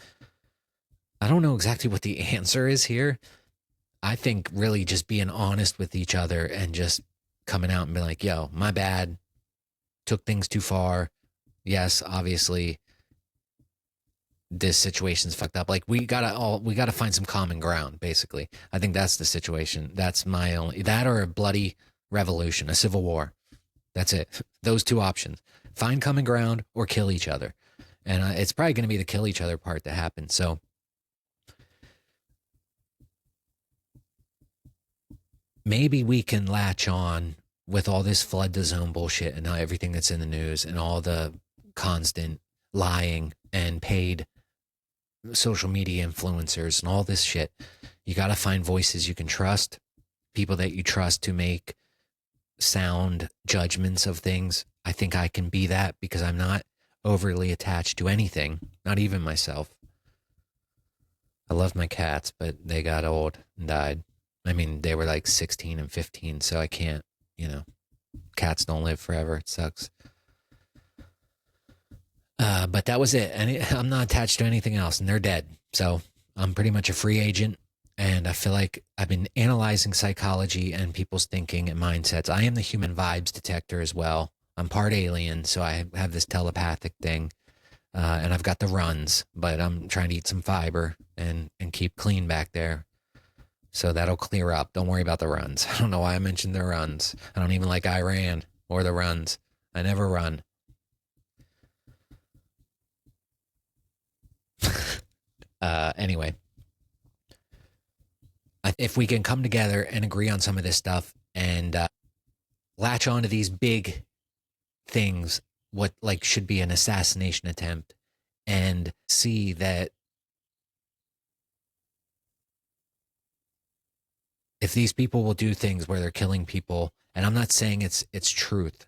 I don't know exactly what the answer is here. I think really just being honest with each other and just coming out and being like, yo, my bad, took things too far. Yes, obviously this situation's fucked up. Like we gotta find some common ground, basically. I think that's the situation. That's my only, that or a bloody revolution, a civil war. That's it. Those two options. Find common ground or kill each other. And it's probably going to be the kill each other part that happens. So maybe we can latch on with all this flood the zone bullshit and everything that's in the news and all the constant lying and paid social media influencers and all this shit. You got to find voices you can trust, people that you trust to make sound judgments of things. I think I can be that because I'm not overly attached to anything, not even myself. I love my cats, but they got old and died. I mean, they were like 16 and 15, so I can't, cats don't live forever. It sucks. But that was it. And I'm not attached to anything else, and they're dead. So I'm pretty much a free agent. And I feel like I've been analyzing psychology and people's thinking and mindsets. I am the human vibes detector as well. I'm part alien, so I have this telepathic thing. And I've got the runs, but I'm trying to eat some fiber and keep clean back there. So that'll clear up. Don't worry about the runs. I don't know why I mentioned the runs. I don't even like Iran or the runs. I never run. Anyway, if we can come together and agree on some of this stuff and latch on to these big things, what like should be an assassination attempt, and see that if these people will do things where they're killing people, and I'm not saying it's truth,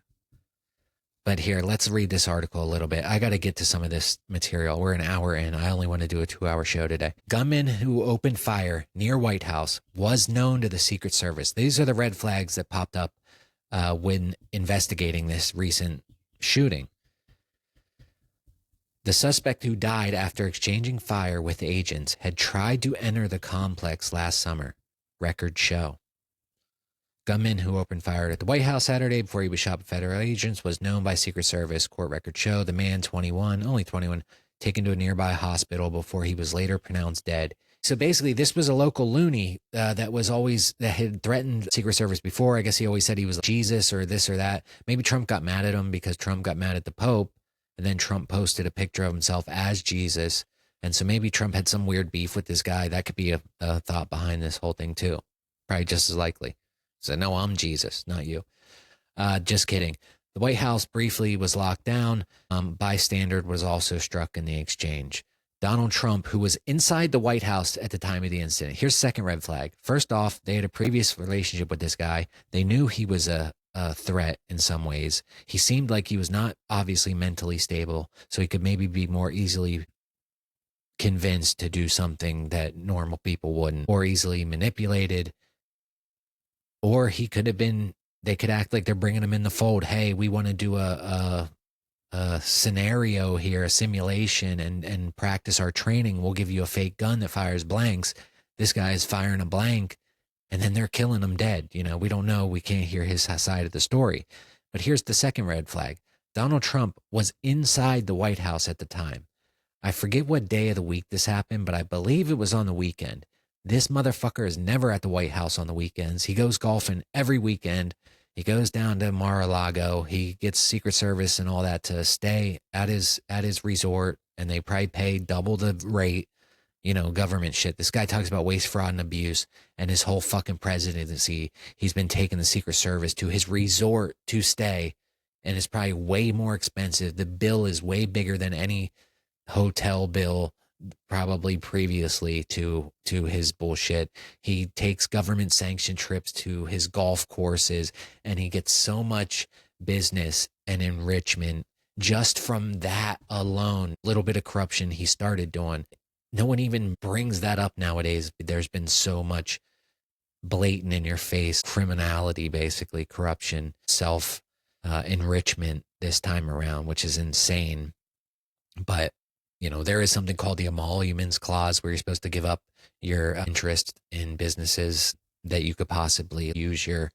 but here, let's read this article a little bit. I got to get to some of this material. We're an hour in. I only want to do a 2-hour show today. Gunman who opened fire near White House was known to the Secret Service. These are the red flags that popped up when investigating this recent shooting. The suspect, who died after exchanging fire with agents, had tried to enter the complex last summer. Records show. Gunman who opened fire at the White House Saturday before he was shot by federal agents was known by Secret Service. Court records show the man, only 21, taken to a nearby hospital before he was later pronounced dead. So basically, this was a local loony that had threatened Secret Service before. I guess he always said he was Jesus or this or that. Maybe Trump got mad at him because Trump got mad at the Pope, and then Trump posted a picture of himself as Jesus. And so maybe Trump had some weird beef with this guy. That could be a thought behind this whole thing too. Probably just as likely. So no, I'm Jesus, not you. Just kidding. The White House briefly was locked down. Bystander was also struck in the exchange. Donald Trump, who was inside the White House at the time of the incident. Here's second red flag. First off, they had a previous relationship with this guy. They knew he was a threat in some ways. He seemed like he was not obviously mentally stable, so he could maybe be more easily convinced to do something that normal people wouldn't, or easily manipulated. Or he could have been, they could act like they're bringing him in the fold. Hey, we want to do a scenario here, a simulation, and practice our training. We'll give you a fake gun that fires blanks. This guy is firing a blank, and then they're killing him dead. You know, we don't know. We can't hear his side of the story. But here's the second red flag. Donald Trump was inside the White House at the time. I forget what day of the week this happened, but I believe it was on the weekend. This motherfucker is never at the White House on the weekends. He goes golfing every weekend. He goes down to Mar-a-Lago. He gets Secret Service and all that to stay at his resort, and they probably pay double the rate, you know, government shit. This guy talks about waste, fraud, and abuse, and his whole fucking presidency, he's been taking the Secret Service to his resort to stay, and it's probably way more expensive. The bill is way bigger than any hotel bill probably previously to his bullshit. He takes government sanctioned trips to his golf courses, and he gets so much business and enrichment just from that alone. Little bit of corruption he started doing. No one even brings that up nowadays. There's been so much blatant in your face criminality, basically corruption, self enrichment this time around, which is insane. But you know, there is something called the emoluments clause where you're supposed to give up your interest in businesses that you could possibly use your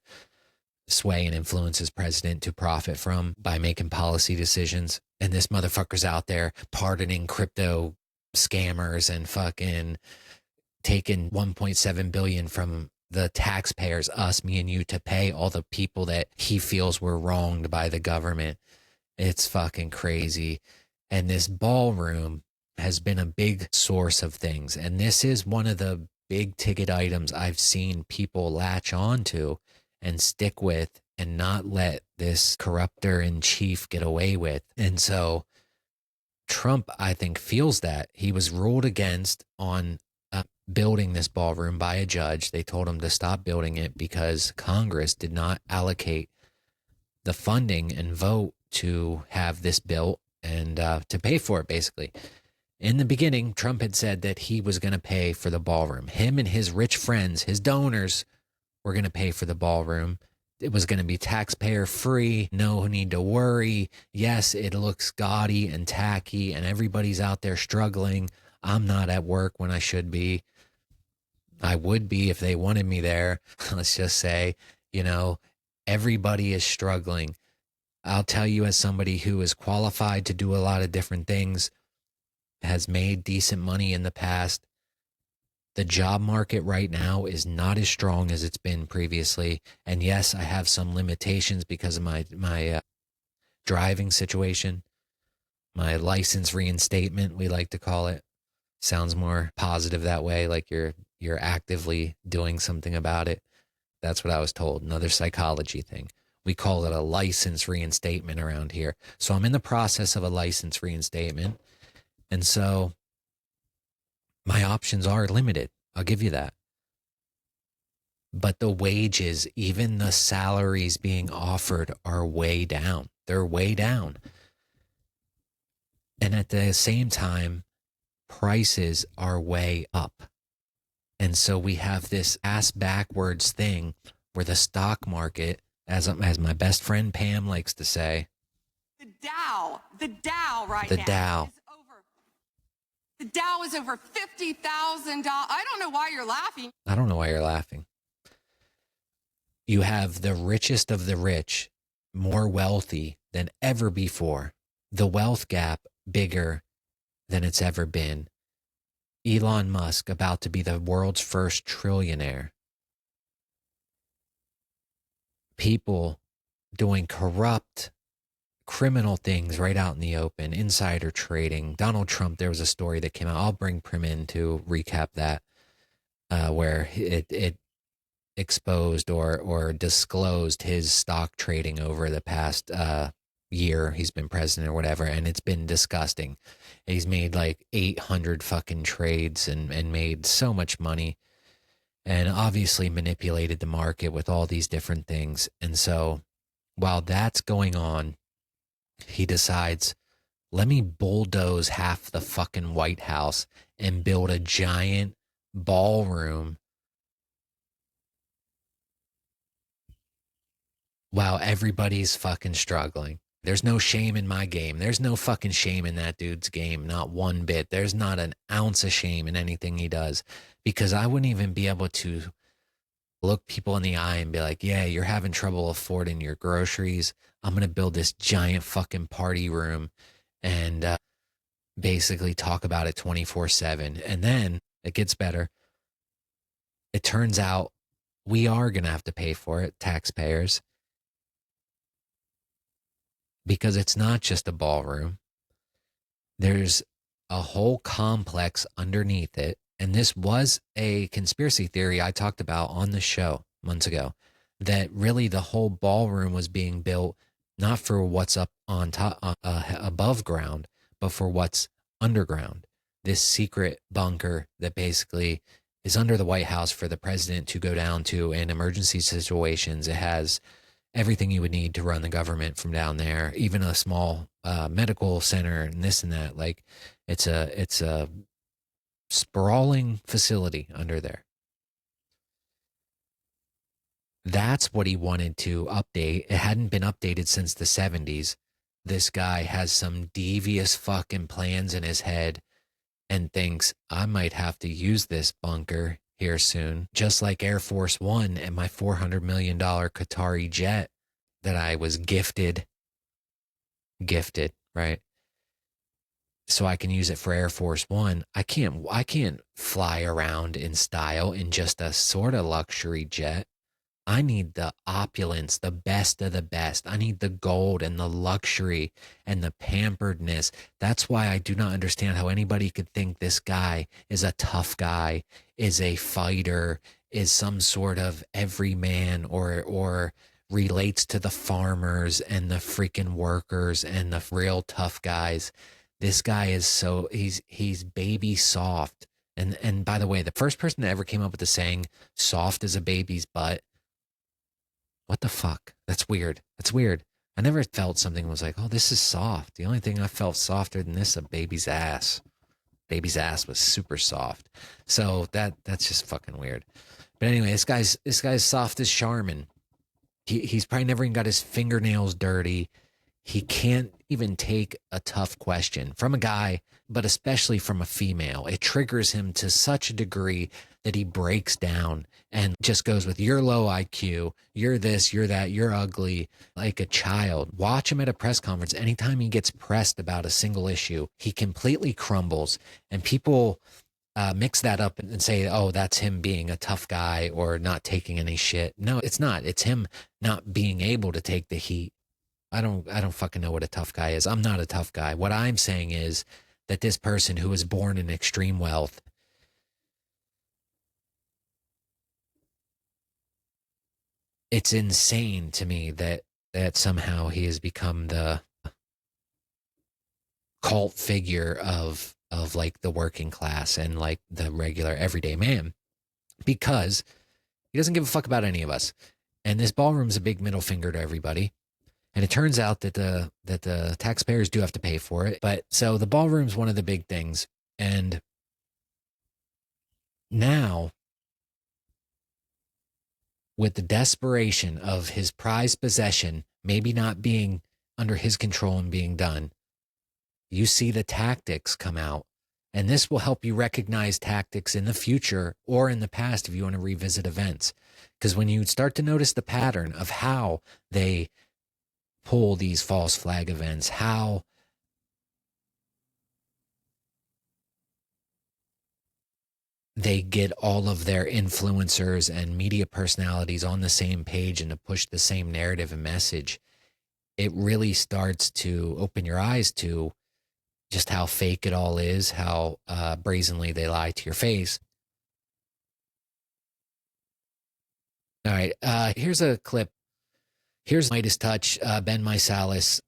sway and influence as president to profit from by making policy decisions. And this motherfucker's out there pardoning crypto scammers and fucking taking 1.7 billion from the taxpayers, us, me and you, to pay all the people that he feels were wronged by the government. It's fucking crazy. And this ballroom has been a big source of things. And this is one of the big ticket items I've seen people latch on to and stick with and not let this corrupter in chief get away with. And so Trump, I think, feels that. He was ruled against on building this ballroom by a judge. They told him to stop building it because Congress did not allocate the funding and vote to have this built and to pay for it, basically. In the beginning, Trump had said that he was going to pay for the ballroom. Him and his rich friends, his donors, were going to pay for the ballroom. It was going to be taxpayer free, no need to worry. Yes, it looks gaudy and tacky, and everybody's out there struggling. I'm not at work when I should be. I would be if they wanted me there. Let's just say, you know, everybody is struggling. I'll tell you, as somebody who is qualified to do a lot of different things, has made decent money in the past, the job market right now is not as strong as it's been previously. And yes, I have some limitations because of my driving situation, my license reinstatement, we like to call it. Sounds more positive that way, like you're actively doing something about it. That's what I was told. Another psychology thing. We call it a license reinstatement around here. So I'm in the process of a license reinstatement. And so my options are limited. I'll give you that. But the wages, even the salaries being offered, are way down. They're way down. And at the same time, prices are way up. And so we have this ass backwards thing where the stock market, as my best friend Pam likes to say, the Dow right the now Dow. is over. The Dow is over $50,000. I don't know why you're laughing. I don't know why you're laughing. You have the richest of the rich, more wealthy than ever before. The wealth gap bigger than it's ever been. Elon Musk about to be the world's first trillionaire. People doing corrupt, criminal things right out in the open, insider trading. Donald Trump, there was a story that came out. I'll bring Prim in to recap that, where it exposed or disclosed his stock trading over the past year he's been president or whatever, and it's been disgusting. He's made like 800 fucking trades and made so much money, and obviously manipulated the market with all these different things. And so while that's going on, he decides, Let me bulldoze half the fucking White House and build a giant ballroom while everybody's fucking struggling. There's no shame in my game. There's no fucking shame in that dude's game. Not one bit. There's not an ounce of shame in anything he does, because I wouldn't even be able to look people in the eye and be like, yeah, you're having trouble affording your groceries. I'm going to build this giant fucking party room and basically talk about it 24/7. And then it gets better. It turns out we are going to have to pay for it, taxpayers, because it's not just a ballroom. There's a whole complex underneath it. And this was a conspiracy theory I talked about on the show months ago, that really the whole ballroom was being built not for what's up on top, above ground, but for what's underground. This secret bunker that basically is under the White House for the president to go down to in emergency situations. It has everything you would need to run the government from down there, even a small medical center and this and that. Like it's a sprawling facility under there. That's what he wanted to update. It hadn't been updated since the 70s. This guy has some devious fucking plans in his head and thinks I might have to use this bunker here soon, just like Air Force One and my $400 million Qatari jet that I was gifted, right? So I can use it for Air Force One. I can't fly around in style in just a sort of luxury jet. I need the opulence, the best of the best. I need the gold and the luxury and the pamperedness. That's why I do not understand how anybody could think this guy is a tough guy, is a fighter, is some sort of everyman, or relates to the farmers and the freaking workers and the real tough guys. This guy is so, he's baby soft. And by the way, the first person that ever came up with the saying, soft as a baby's butt, what the fuck? That's weird. That's weird. I never felt something was like, oh, this is soft. The only thing I felt softer than this, a baby's ass. Baby's ass was super soft. So that's just fucking weird. But anyway, this guy's soft as Charmin. He's probably never even got his fingernails dirty. He can't even take a tough question from a guy, but especially from a female. It triggers him to such a degree that he breaks down and just goes with, you're low IQ, you're this, you're that, you're ugly, like a child. Watch him at a press conference. Anytime he gets pressed about a single issue, he completely crumbles. And people mix that up and say, oh, that's him being a tough guy or not taking any shit. No, it's not. It's him not being able to take the heat. I don't fucking know what a tough guy is. I'm not a tough guy. What I'm saying is that this person who was born in extreme wealth, it's insane to me that somehow he has become the cult figure of like the working class and like the regular everyday man, because he doesn't give a fuck about any of us. And this ballroom's a big middle finger to everybody. And it turns out that the taxpayers do have to pay for it. But so the ballroom's one of the big things. And now, with the desperation of his prized possession maybe not being under his control and being done, you see the tactics come out. And this will help you recognize tactics in the future or in the past if you want to revisit events. Because when you start to notice the pattern of how they pull these false flag events, how they get all of their influencers and media personalities on the same page and to push the same narrative and message, it really starts to open your eyes to just how fake it all is, how brazenly they lie to your face. All right, here's a clip. Here's Midas Touch, Ben Mysalis.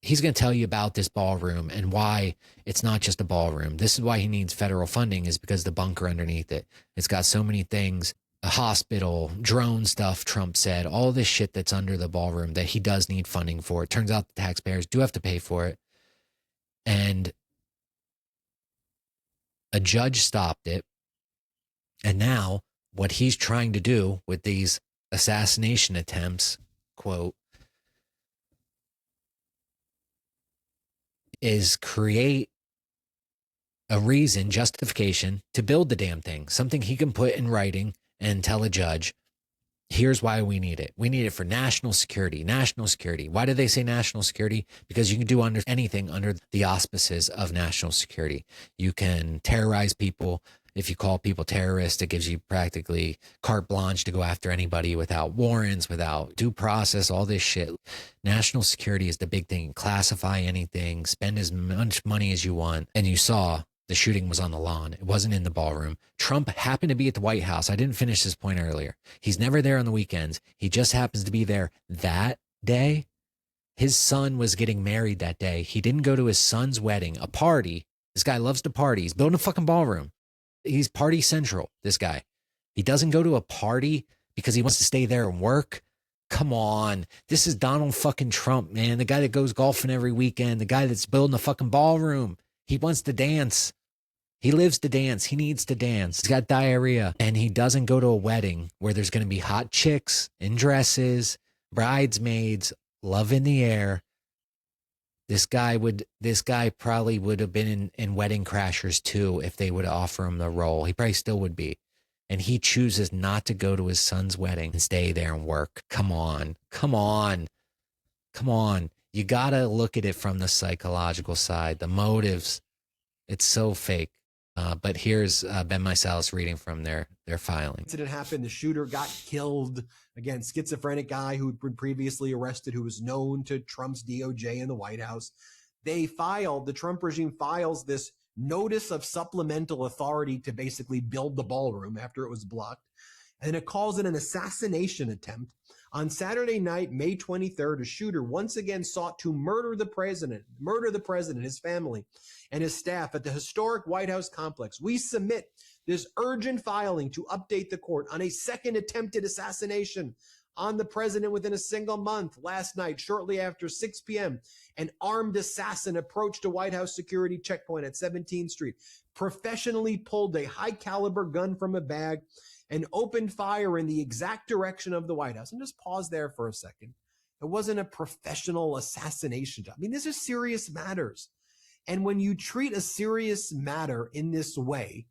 He's going to tell you about this ballroom and why it's not just a ballroom. This is why he needs federal funding, is because the bunker underneath it. It's got so many things, a hospital, drone stuff, Trump said, all this shit that's under the ballroom that he does need funding for. It turns out the taxpayers do have to pay for it. And a judge stopped it. And now what he's trying to do with these assassination attempts, quote, is create a reason, justification to build the damn thing, something he can put in writing and tell a judge, here's why we need it. We need it for national security. National security. Why do they say national security? Because you can do anything under the auspices of national security. You can terrorize people. If you call people terrorists, it gives you practically carte blanche to go after anybody without warrants, without due process, all this shit. National security is the big thing. Classify anything, spend as much money as you want. And you saw the shooting was on the lawn. It wasn't in the ballroom. Trump happened to be at the White House. I didn't finish this point earlier. He's never there on the weekends. He just happens to be there that day. His son was getting married that day. He didn't go to his son's wedding, a party. This guy loves to party. He's building a fucking ballroom. He's party central, this guy. He doesn't go to a party because he wants to stay there and work. Come on. This is Donald fucking Trump, man. The guy that goes golfing every weekend. The guy that's building a fucking ballroom. He wants to dance. He lives to dance. He needs to dance. He's got diarrhea. And he doesn't go to a wedding where there's going to be hot chicks in dresses, bridesmaids, love in the air. This guy probably would have been in Wedding Crashers too if they would offer him the role. He probably still would be. And he chooses not to go to his son's wedding and stay there and work. Come on. You got to look at it from the psychological side, the motives. It's so fake. But here's Ben Meiselas reading from their filing. Incident happened. The shooter got killed. Again, schizophrenic guy who had been previously arrested, who was known to Trump's DOJ in the White House. The Trump regime files this notice of supplemental authority to basically build the ballroom after it was blocked. And it calls it an assassination attempt. On Saturday night, May 23rd, a shooter once again sought to murder the president, his family, and his staff at the historic White House complex. We submit this urgent filing to update the court on a second attempted assassination on the president within a single month. Last night, shortly after 6 p.m., an armed assassin approached a White House security checkpoint at 17th Street, professionally pulled a high-caliber gun from a bag, and opened fire in the exact direction of the White House. And just pause there for a second. It wasn't a professional assassination job. I mean, these are serious matters. And when you treat a serious matter in this way,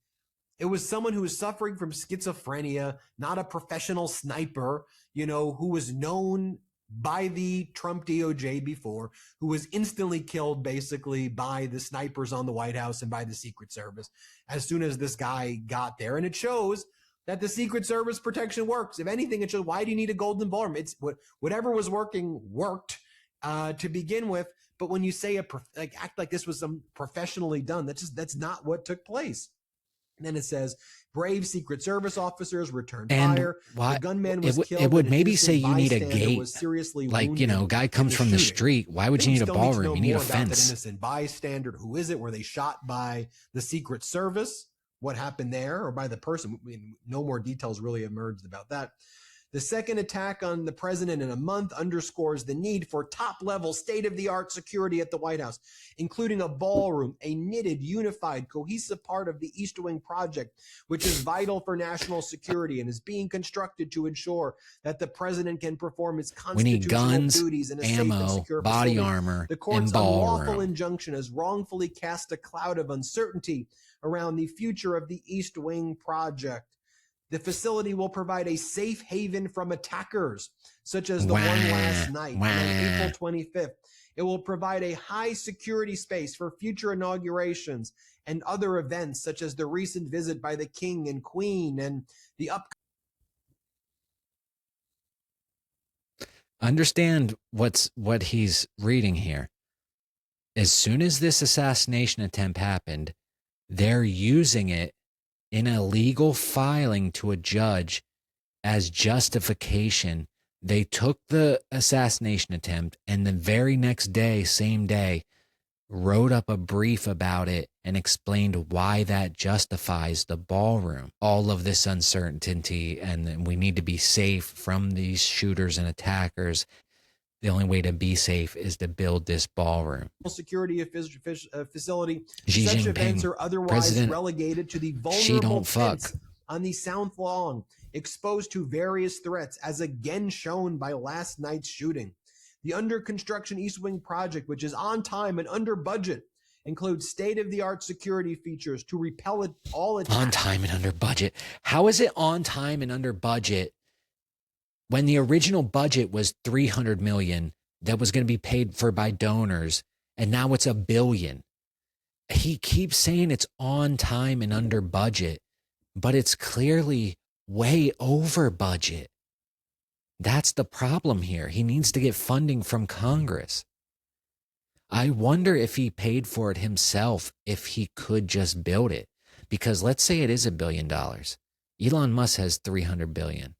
it was someone who was suffering from schizophrenia, not a professional sniper, who was known by the Trump DOJ before, who was instantly killed basically by the snipers on the White House and by the Secret Service as soon as this guy got there. And it shows that the Secret Service protection works. If anything, it shows, why do you need a golden ballroom? It's whatever was working worked to begin with. But when you say act like this was some professionally done, that's not what took place. And then it says, brave Secret Service officers returned fire. The gunman was killed. It would maybe say you need a gate. Guy comes from the street. Why would you need a ballroom? You need a fence. That innocent bystander. Who is it? Were they shot by the Secret Service? What happened there, or by the person? No more details really emerged about that. The second attack on the president in a month underscores the need for top-level, state-of-the-art security at the White House, including a ballroom, a knitted, unified, cohesive part of the East Wing project, which is vital for national security and is being constructed to ensure that the president can perform his constitutional duties in a safe and secure body facility. armor, The court's and ballroom. unlawful injunction has wrongfully cast a cloud of uncertainty around the future of the East Wing project. The facility will provide a safe haven from attackers, such as the one last night. And on April 25th, it will provide a high security space for future inaugurations and other events, such as the recent visit by the King and Queen and the upcoming. Understand what he's reading here. As soon as this assassination attempt happened, they're using it in a legal filing to a judge as justification. They took the assassination attempt and the very next day, same day, wrote up a brief about it and explained why that justifies the ballroom. All of this uncertainty, and we need to be safe from these shooters and attackers. the only way to be safe is to build this ballroom. Security facility. Xi Such Jinping, events are otherwise President, relegated to the she vulnerable don't fuck. tents on the South Lawn, exposed to various threats, as again shown by last night's shooting. The under construction East Wing project, which is on time and under budget, includes state-of-the-art security features to repel all attacks. On time and under budget. How is it on time and under budget when the original budget was $300 million that was going to be paid for by donors, and now it's $1 billion? He keeps saying it's on time and under budget, but it's clearly way over budget. That's the problem here. He needs to get funding from Congress. I wonder if he paid for it himself, if he could just build it. Because let's say it is $1 billion. Elon Musk has $300 billion.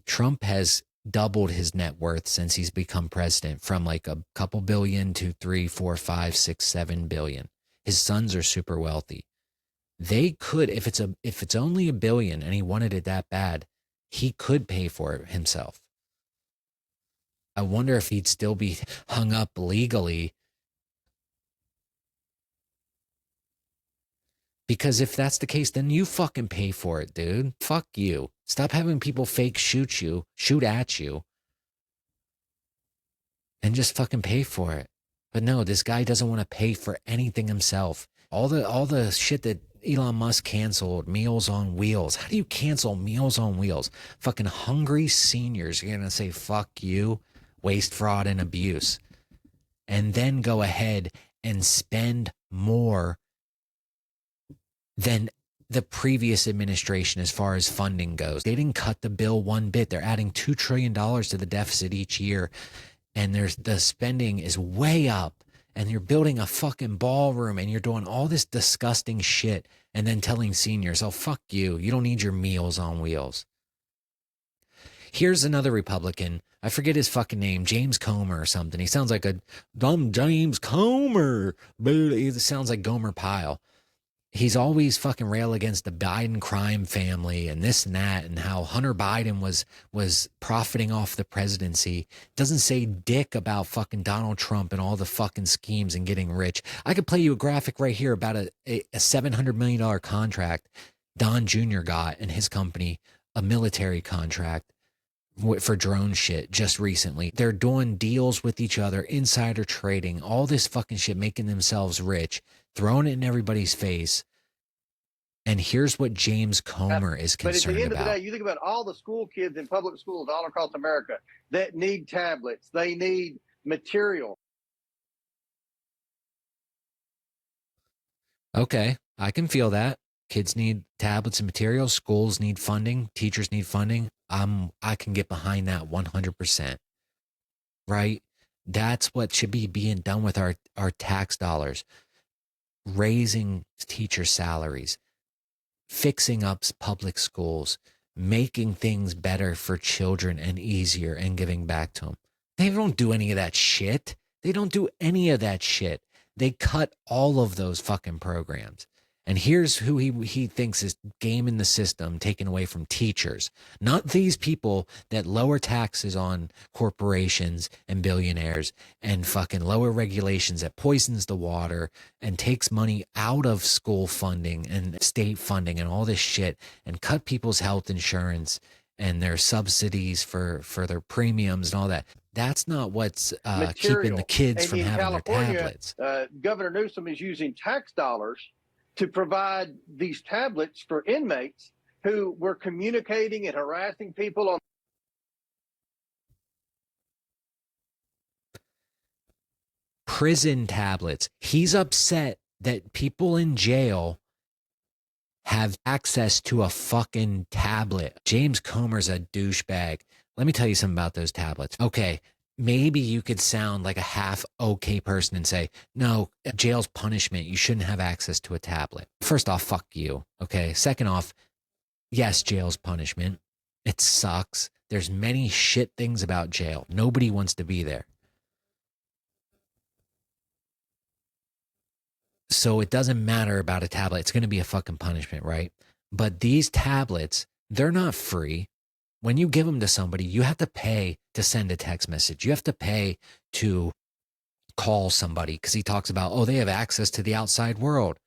Trump has doubled his net worth since he's become president, from like a couple billion to 3, 4, 5, 6, 7 billion. His sons are super wealthy. They could, if it's only $1 billion and he wanted it that bad, he could pay for it himself. I wonder if he'd still be hung up legally. Because if that's the case, then you fucking pay for it, dude. Fuck you. Stop having people fake shoot at you, and just fucking pay for it. But no, this guy doesn't want to pay for anything himself. All the shit that Elon Musk canceled, Meals on Wheels. How do you cancel Meals on Wheels? Fucking hungry seniors are going to say, fuck you, waste, fraud, and abuse. And then go ahead and spend more than the previous administration as far as funding goes. They didn't cut the bill one bit. They're adding $2 trillion to the deficit each year. And the spending is way up. And you're building a fucking ballroom and you're doing all this disgusting shit and then telling seniors, oh, fuck you. You don't need your Meals on Wheels. Here's another Republican. I forget his fucking name, James Comer or something. He sounds like a dumb James Comer. He sounds like Gomer Pyle. He's always fucking rail against the Biden crime family and this and that, and how Hunter Biden was profiting off the presidency. Doesn't say dick about fucking Donald Trump and all the fucking schemes and getting rich. I could play you a graphic right here about a $700 million contract Don Jr. got in his company, a military contract for drone shit just recently. They're doing deals with each other, insider trading, all this fucking shit, making themselves rich, throwing it in everybody's face. And here's what James Comer is concerned about. But at the end of the day, you think about all the school kids in public schools all across America that need tablets. They need material. Okay, I can feel that. Kids need tablets and materials. Schools need funding. Teachers need funding. I can get behind that 100%. Right? That's what should be being done with our tax dollars. Raising teacher salaries, fixing up public schools, making things better for children and easier, and giving back to them. They don't do any of that shit. They don't do any of that shit. They cut all of those fucking programs. And here's who he thinks is gaming the system, taken away from teachers. Not these people that lower taxes on corporations and billionaires and fucking lower regulations that poisons the water and takes money out of school funding and state funding and all this shit, and cut people's health insurance and their subsidies for their premiums and all that. That's not what's keeping the kids from having California, their tablets. Governor Newsom is using tax dollars to provide these tablets for inmates who were communicating and harassing people on. Prison tablets. He's upset that people in jail have access to a fucking tablet. James Comer's a douchebag. Let me tell you something about those tablets. Okay, maybe you could sound like a half okay person and say, no, jail's punishment. You shouldn't have access to a tablet. First off, fuck you. Okay. Second off, yes, jail's punishment. It sucks. There's many shit things about jail. Nobody wants to be there. So it doesn't matter about a tablet. It's going to be a fucking punishment, right? But these tablets, they're not free. when you give them to somebody, you have to pay to send a text message. You have to pay to call somebody, because he talks about, oh, they have access to the outside world.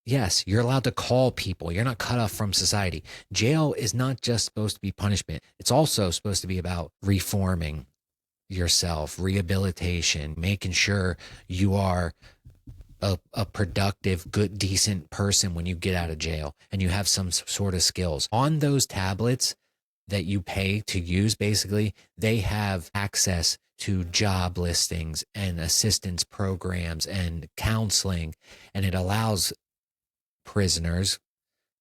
Yes, you're allowed to call people. You're not cut off from society. Jail is not just supposed to be punishment. It's also supposed to be about reforming yourself, rehabilitation, making sure you are a productive, good, decent person when you get out of jail and you have some sort of skills. On those tablets that you pay to use, basically, they have access to job listings and assistance programs and counseling, and it allows prisoners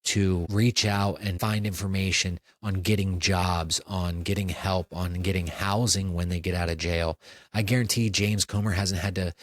to reach out and find information on getting jobs, on getting help, on getting housing when they get out of jail. I guarantee James Comer hasn't had to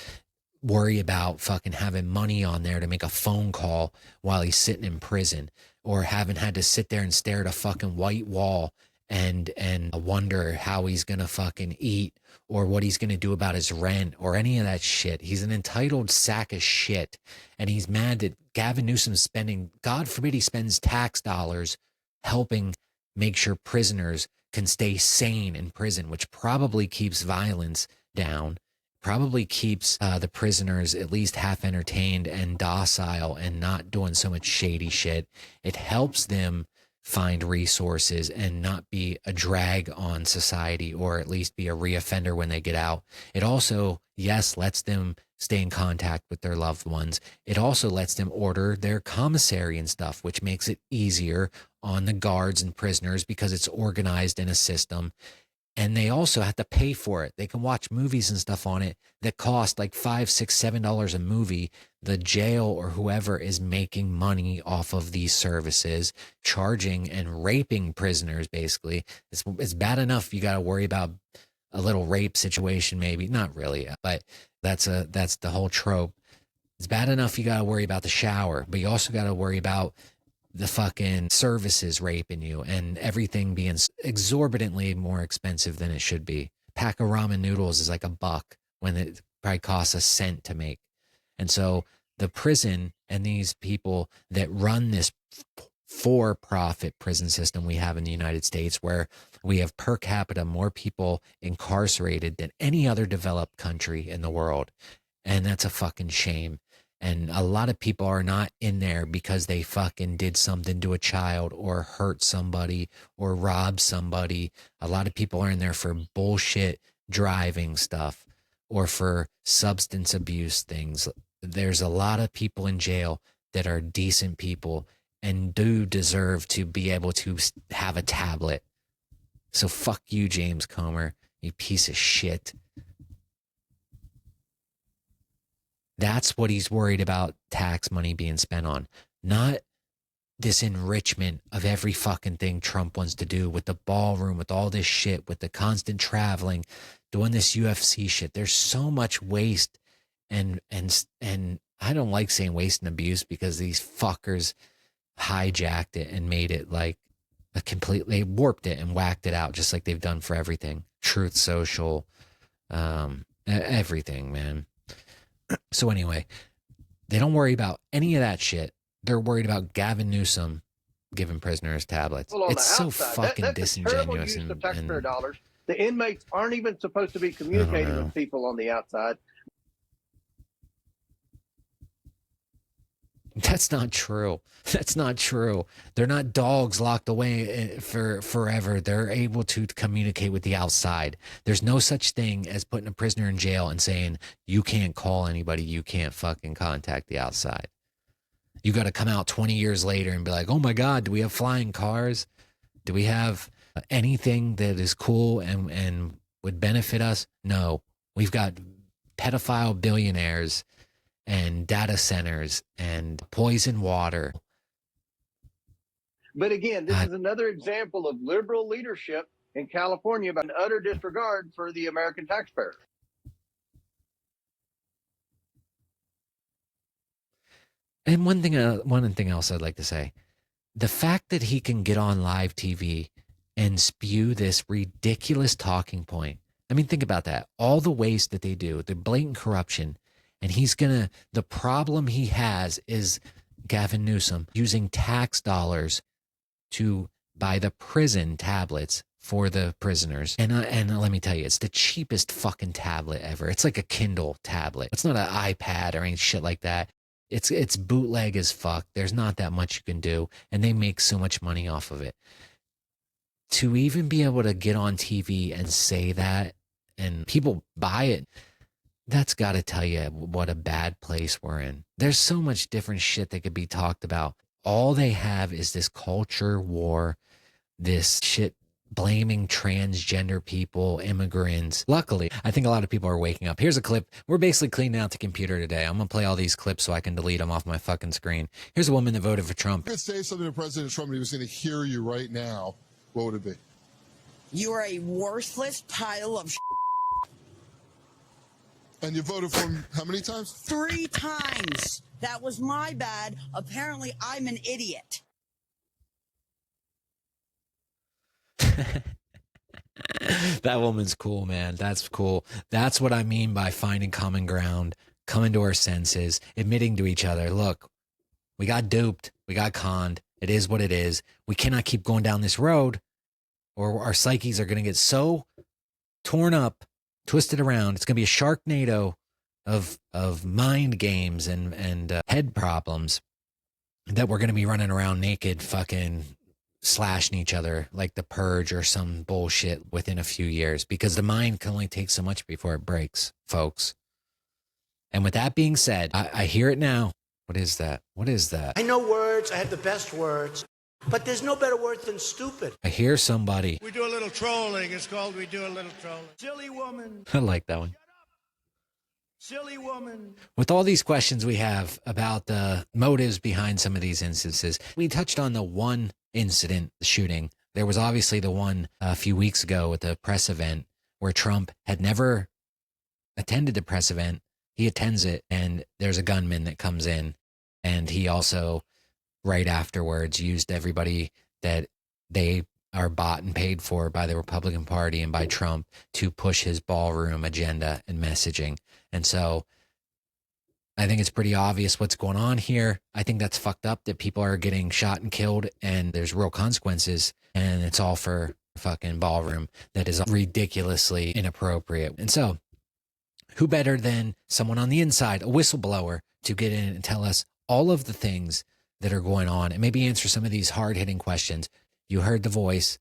worry about fucking having money on there to make a phone call while he's sitting in prison, or haven't had to sit there and stare at a fucking white wall and wonder how he's gonna fucking eat or what he's gonna do about his rent or any of that shit. He's an entitled sack of shit, and he's mad that Gavin Newsom's spending, God forbid he spends tax dollars helping make sure prisoners can stay sane in prison, which probably keeps violence down, probably keeps the prisoners at least half entertained and docile and not doing so much shady shit. It helps them find resources and not be a drag on society, or at least be a reoffender when they get out. It also, yes, lets them stay in contact with their loved ones. It also lets them order their commissary and stuff, which makes it easier on the guards and prisoners because it's organized in a system. And they also have to pay for it. They can watch movies and stuff on it that cost like $5, $6, $7 a movie. The jail or whoever is making money off of these services, charging and raping prisoners, basically. It's bad enough you got to worry about a little rape situation, maybe. Not really, but that's the whole trope. It's bad enough you got to worry about the shower, but you also got to worry about the fucking services raping you and everything being exorbitantly more expensive than it should be. Pack of ramen noodles is like $1 when it probably costs a cent to make. And so the prison and these people that run this for-profit prison system we have in the United States, where we have per capita more people incarcerated than any other developed country in the world. And that's a fucking shame. And a lot of people are not in there because they fucking did something to a child or hurt somebody or robbed somebody. A lot of people are in there for bullshit driving stuff or for substance abuse things. There's a lot of people in jail that are decent people and do deserve to be able to have a tablet. So fuck you, James Comer, you piece of shit. That's what he's worried about tax money being spent on, not this enrichment of every fucking thing Trump wants to do with the ballroom, with all this shit, with the constant traveling, doing this UFC shit. There's so much waste and I don't like saying waste and abuse because these fuckers hijacked it and made it like they warped it and whacked it out just like they've done for everything. Truth Social, everything, man. So anyway, they don't worry about any of that shit. They're worried about Gavin Newsom giving prisoners tablets. It's so fucking disingenuous. Use of taxpayer dollars. The inmates aren't even supposed to be communicating with people on the outside. That's not true. That's not true. They're not dogs locked away for forever. They're able to communicate with the outside. There's no such thing as putting a prisoner in jail and saying, you can't call anybody. You can't fucking contact the outside. You got to come out 20 years later and be like, oh my God, do we have flying cars? Do we have anything that is cool and would benefit us? No, we've got pedophile billionaires and data centers and poison water. But again, this is another example of liberal leadership in California about an utter disregard for the American taxpayer. And one thing else I'd like to say, the fact that he can get on live TV and spew this ridiculous talking point. I mean, think about that. All the waste that they do, the blatant corruption. And the problem he has is Gavin Newsom using tax dollars to by the prison tablets for the prisoners. And let me tell you, it's the cheapest fucking tablet ever. It's like a Kindle tablet. It's not an iPad or any shit like that. It's bootleg as fuck. There's not that much you can do, and they make so much money off of it. To even be able to get on TV and say that and people buy it, that's got to tell you what a bad place we're in. There's so much different shit that could be talked about. All they have is this culture war, this shit blaming transgender people, immigrants. Luckily, I think a lot of people are waking up. Here's a clip. We're basically cleaning out the computer today. I'm going to play all these clips so I can delete them off my fucking screen. Here's a woman that voted for Trump. If you could say something to President Trump and he was going to hear you right now, what would it be? You are a worthless pile of And you voted for him how many times? 3 times. That was my bad. Apparently, I'm an idiot. That woman's cool, man. That's cool. That's what I mean by finding common ground, coming to our senses, admitting to each other, look, we got duped. We got conned. It is what it is. We cannot keep going down this road or our psyches are going to get so torn up, twisted around. It's going to be a Sharknado of mind games and head problems that we're going to be running around naked fucking slashing each other like the Purge or some bullshit within a few years, because the mind can only take so much before it breaks, folks. And with that being said, I hear it now. What is that? What is that? I know words. I have the best words. But there's no better word than stupid. I hear somebody. We do a little trolling. It's called we do a little trolling. Silly woman. I like that one. Silly woman. With all these questions we have about the motives behind some of these instances, we touched on the one incident, the shooting. There was obviously the one a few weeks ago at the press event where Trump had never attended the press event. He attends it, and there's a gunman that comes in, and he also, right afterwards, used everybody that they are bought and paid for by the Republican Party and by Trump to push his ballroom agenda and messaging. And so I think it's pretty obvious what's going on here. I think that's fucked up that people are getting shot and killed and there's real consequences, and it's all for fucking ballroom that is ridiculously inappropriate. And so who better than someone on the inside, a whistleblower, to get in and tell us all of the things that are going on and maybe answer some of these hard-hitting questions. You heard the voice.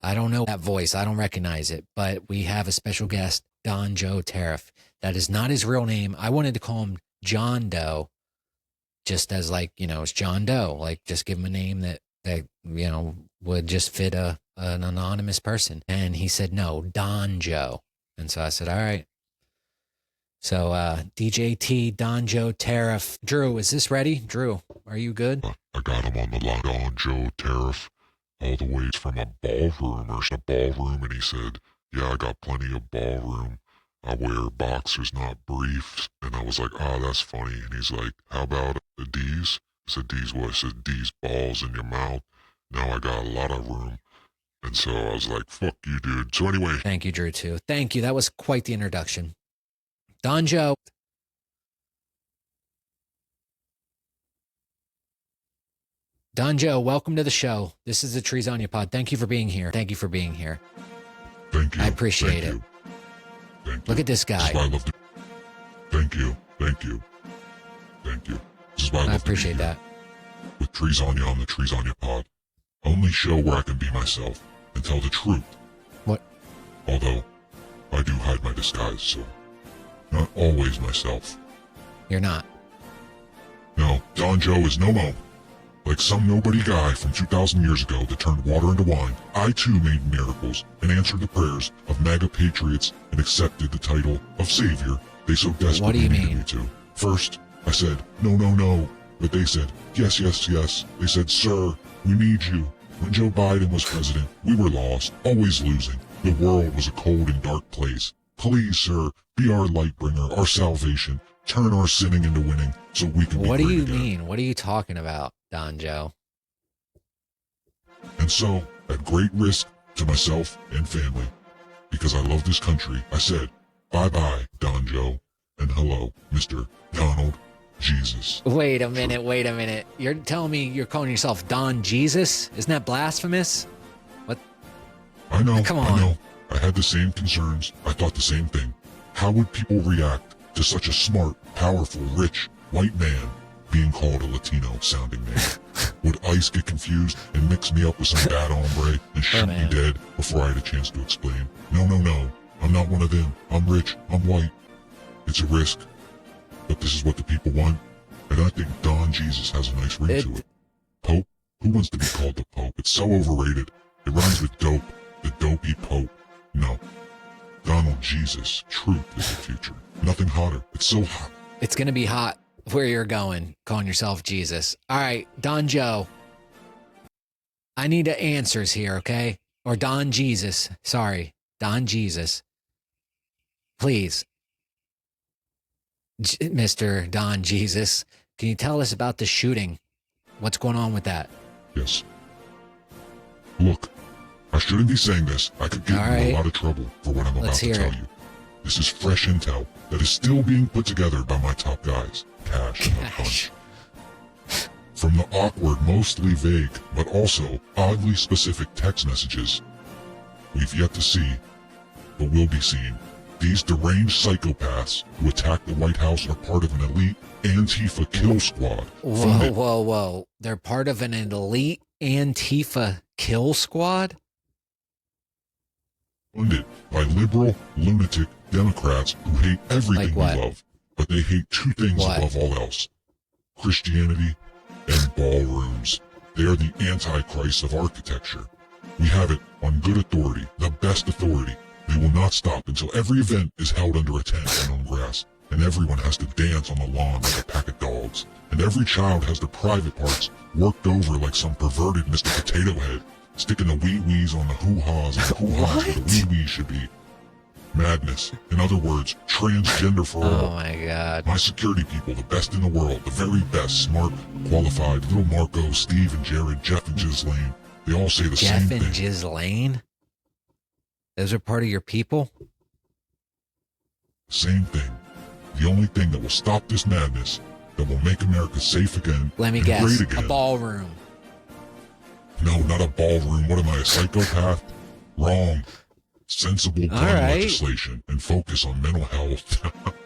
I don't know that voice. I don't recognize it, but we have a special guest, Joe Tariff. That is not his real name. I wanted to call him John Doe, just as like, it's John Doe. Like, just give him a name that would just fit an anonymous person. And he said, no, Don Joe. And so I said, all right. So DJT, Joe Tariff. Drew, is this ready? Drew, are you good? I got him on the line. Don Joe Tariff, all the way from a ballroom, and he said, yeah, I got plenty of ballroom. I wear boxers, not briefs. And I was like, that's funny. And he's like, how about the D's? I said, D's what? I said, D's balls in your mouth. Now I got a lot of room. And so I was like, fuck you, dude. So anyway. Thank you, Drew, too. Thank you. That was quite the introduction. Don Joe. Don Joe, welcome to the show. This is the TreesOnYa Pod. Thank you for being here. Thank you for being here. Thank you. I appreciate it. Thank you. Look at this guy. This is why I love to. Thank you. Thank you. Thank you. This is why I appreciate that. With TreesOnYa on the TreesOnYa Pod. Only show where I can be myself and tell the truth. What? Although, I do hide my disguise, so not always myself. You're not. No, Don Joe is no mo. Like some nobody guy from 2,000 years ago that turned water into wine, I too made miracles and answered the prayers of MAGA patriots and accepted the title of Savior they so desperately needed me to. First, I said, no, no, no. But they said, yes, yes, yes. They said, sir, we need you. When Joe Biden was president, we were lost, always losing. The world was a cold and dark place. Please, sir, be our light bringer, our salvation. Turn our sinning into winning so we can be What do you again. mean? What are you talking about, Don Joe? And so, at great risk to myself and family, because I love this country, I said, bye-bye, Don Joe, and hello, Mr. Donald Jesus. Wait a minute. You're telling me you're calling yourself Don Jesus? Isn't that blasphemous? What? I know. Come I on. know. I had the same concerns. I thought the same thing. How would people react to such a smart, powerful, rich, white man being called a Latino-sounding name? Would ICE get confused and mix me up with some bad hombre and shoot me dead before I had a chance to explain? No. I'm not one of them. I'm rich. I'm white. It's a risk. But this is what the people want. And I think Don Jesus has a nice ring to it. Pope? Who wants to be called the Pope? It's so overrated. It rhymes with dope. The dopey Pope. No. Donald Jesus. Truth is the future. Nothing hotter. It's so hot. It's going to be hot where you're going, calling yourself Jesus. All right, Don Joe. I need answers here, okay? Or Don Jesus. Sorry, Don Jesus. Please. Mr. Don Jesus, can you tell us about the shooting? What's going on with that? Yes. Look, I shouldn't be saying this. I could get in a lot of trouble for what I'm about to tell you. This is fresh intel that is still being put together by my top guys, Cash and Punch. From the awkward, mostly vague, but also oddly specific text messages we've yet to see, but will be seen. These deranged psychopaths who attacked the White House are part of an elite Antifa kill squad. Whoa. They're part of an elite Antifa kill squad? Funded by liberal, lunatic Democrats who hate everything we love, but they hate two things above all else: Christianity and ballrooms. They are the antichrist of architecture. We have it on good authority, the best authority. They will not stop until every event is held under a tent and on grass, and everyone has to dance on the lawn like a pack of dogs, and every child has their private parts worked over like some perverted Mr. Potato Head, sticking the wee-wees on the hoo-haws and the hoo-haws where the wee-wees should be. Madness. In other words, transgender for all. Oh my God. My security people, the best in the world, the very best, smart, qualified, little Marco, Steve and Jared, Jeff and Ghislaine, they all say the same thing. Jeff and Ghislaine? Those are part of your people? Same thing. The only thing that will stop this madness, that will make America safe again, Let me and guess. great again. A ballroom. No, not a ballroom. What am I, a psychopath? Wrong. Sensible gun legislation and focus on mental health.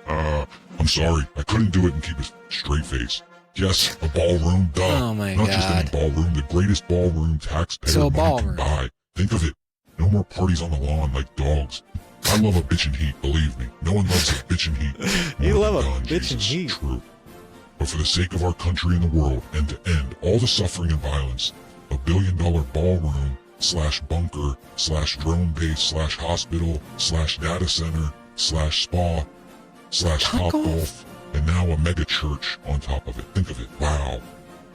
I'm sorry, I couldn't do it and keep a straight face. Yes, a ballroom, duh. Oh my Not God. just any ballroom, the greatest ballroom taxpayer money can buy. Think of it. No more parties on the lawn like dogs. I love a bitch in heat, believe me. No one loves a bitch in heat. You more love than a Don bitch in Jesus. heat. True. But for the sake of our country and the world, and to end all the suffering and violence, a $1 billion ballroom / bunker / drone base / hospital / data center / spa / Topgolf, and now a mega church on top of it. Think of it. Wow.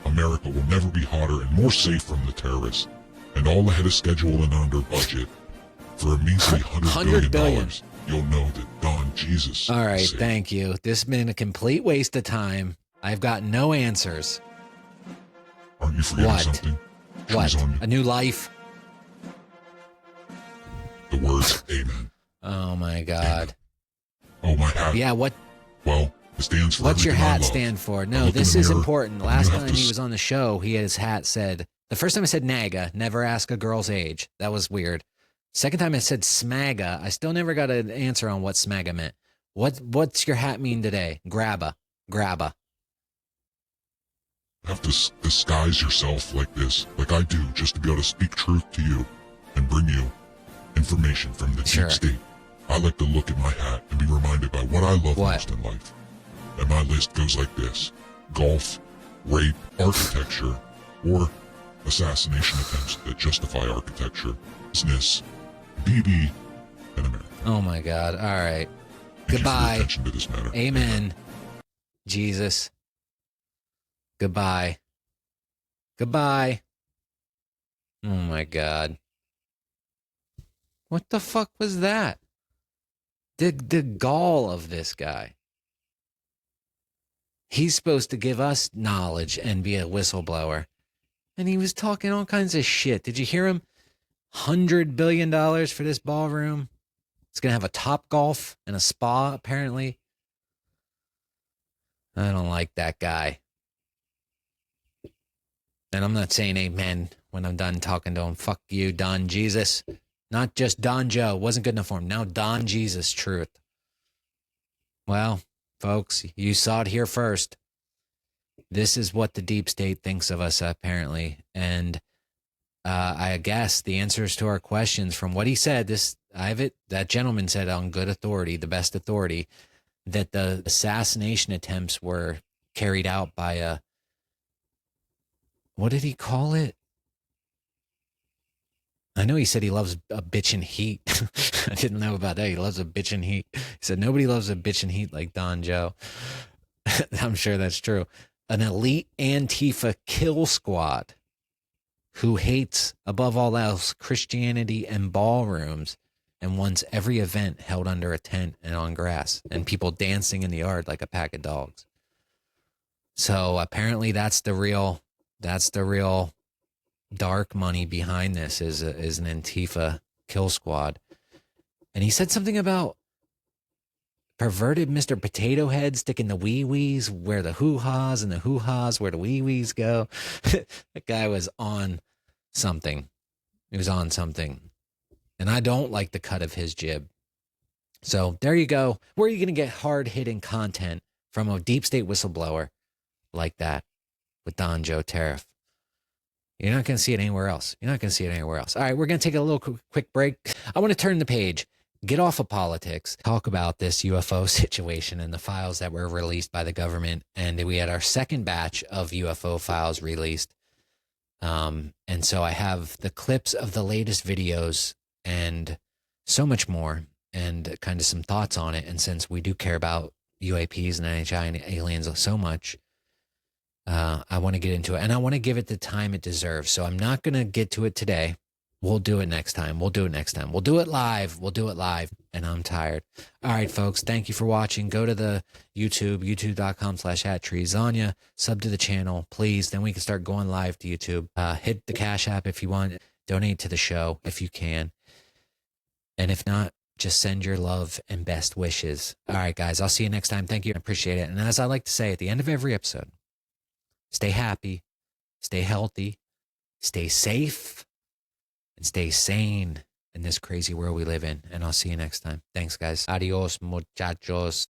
America will never be hotter and more safe from the terrorists. And all ahead of schedule and under budget. For a measly $100 billion, you'll know that Don Jesus. All right, is safe. thank you. This has been a complete waste of time. I've got no answers. Aren't you forgetting something? What? TreesOnYa. A new life? The words amen. Oh my God. Oh, my hat. Yeah, what? Well, it stands for What's your everything I hat love. stand for? I No, look in this the is mirror, important. and Last you have time to he was on the show, his hat said, the first time I said NAGA, never ask a girl's age. That was weird. Second time I said SMAGA, I still never got an answer on what SMAGA meant. What's your hat mean today? Grabba. You have to disguise yourself like this, like I do, just to be able to speak truth to you and bring you information from the deep state. I like to look at my hat and be reminded by what I love most in life. And my list goes like this: golf, rape, architecture, or assassination attempts that justify architecture, business, BB, and America. Oh my God. All right. Thank you for your Goodbye. attention to this matter. Amen. Jesus. Goodbye. Goodbye. Oh my God. What the fuck was that? The gall of this guy. He's supposed to give us knowledge and be a whistleblower. And he was talking all kinds of shit. Did you hear him? $100 billion for this ballroom. It's going to have a Top Golf and a spa, apparently. I don't like that guy. And I'm not saying amen when I'm done talking to him. Fuck you, Don Jesus. Not just Don Joe. Wasn't good enough for him. Now Don Jesus Truth. Well, folks, you saw it here first. This is what the deep state thinks of us, apparently. And I guess the answers to our questions from what he said, that gentleman said on good authority, the best authority, that the assassination attempts were carried out by a, what did he call it? I know he said he loves a bitch in heat. I didn't know about that. He loves a bitch in heat. He said nobody loves a bitch in heat like Don Joe. I'm sure that's true. An elite Antifa kill squad who hates, above all else, Christianity and ballrooms and wants every event held under a tent and on grass and people dancing in the yard like a pack of dogs. So apparently that's the real dark money behind this is an Antifa kill squad. And he said something about perverted Mr. Potato Head sticking the wee-wees where the hoo-ha's and the hoo-ha's where the wee-wees go. That guy was on something. He was on something. And I don't like the cut of his jib. So there you go. Where are you going to get hard-hitting content from a deep state whistleblower like that with Don Joe Tariff? You're not going to see it anywhere else. All right, we're going to take a little quick break. I want to turn the page, get off of politics, talk about this UFO situation and the files that were released by the government. And we had our second batch of UFO files released. And so I have the clips of the latest videos and so much more and kind of some thoughts on it. And since we do care about UAPs and NHI and aliens so much, I want to get into it, and I want to give it the time it deserves. So I'm not going to get to it today. We'll do it next time. We'll do it live. And I'm tired. All right, folks. Thank you for watching. Go to the youtube.com/@TreesOnYa. Sub to the channel, please. Then we can start going live to YouTube. Hit the Cash App if you want. Donate to the show if you can. And if not, just send your love and best wishes. All right, guys. I'll see you next time. Thank you. I appreciate it. And as I like to say at the end of every episode, stay happy, stay healthy, stay safe, and stay sane in this crazy world we live in. And I'll see you next time. Thanks, guys. Adios, muchachos.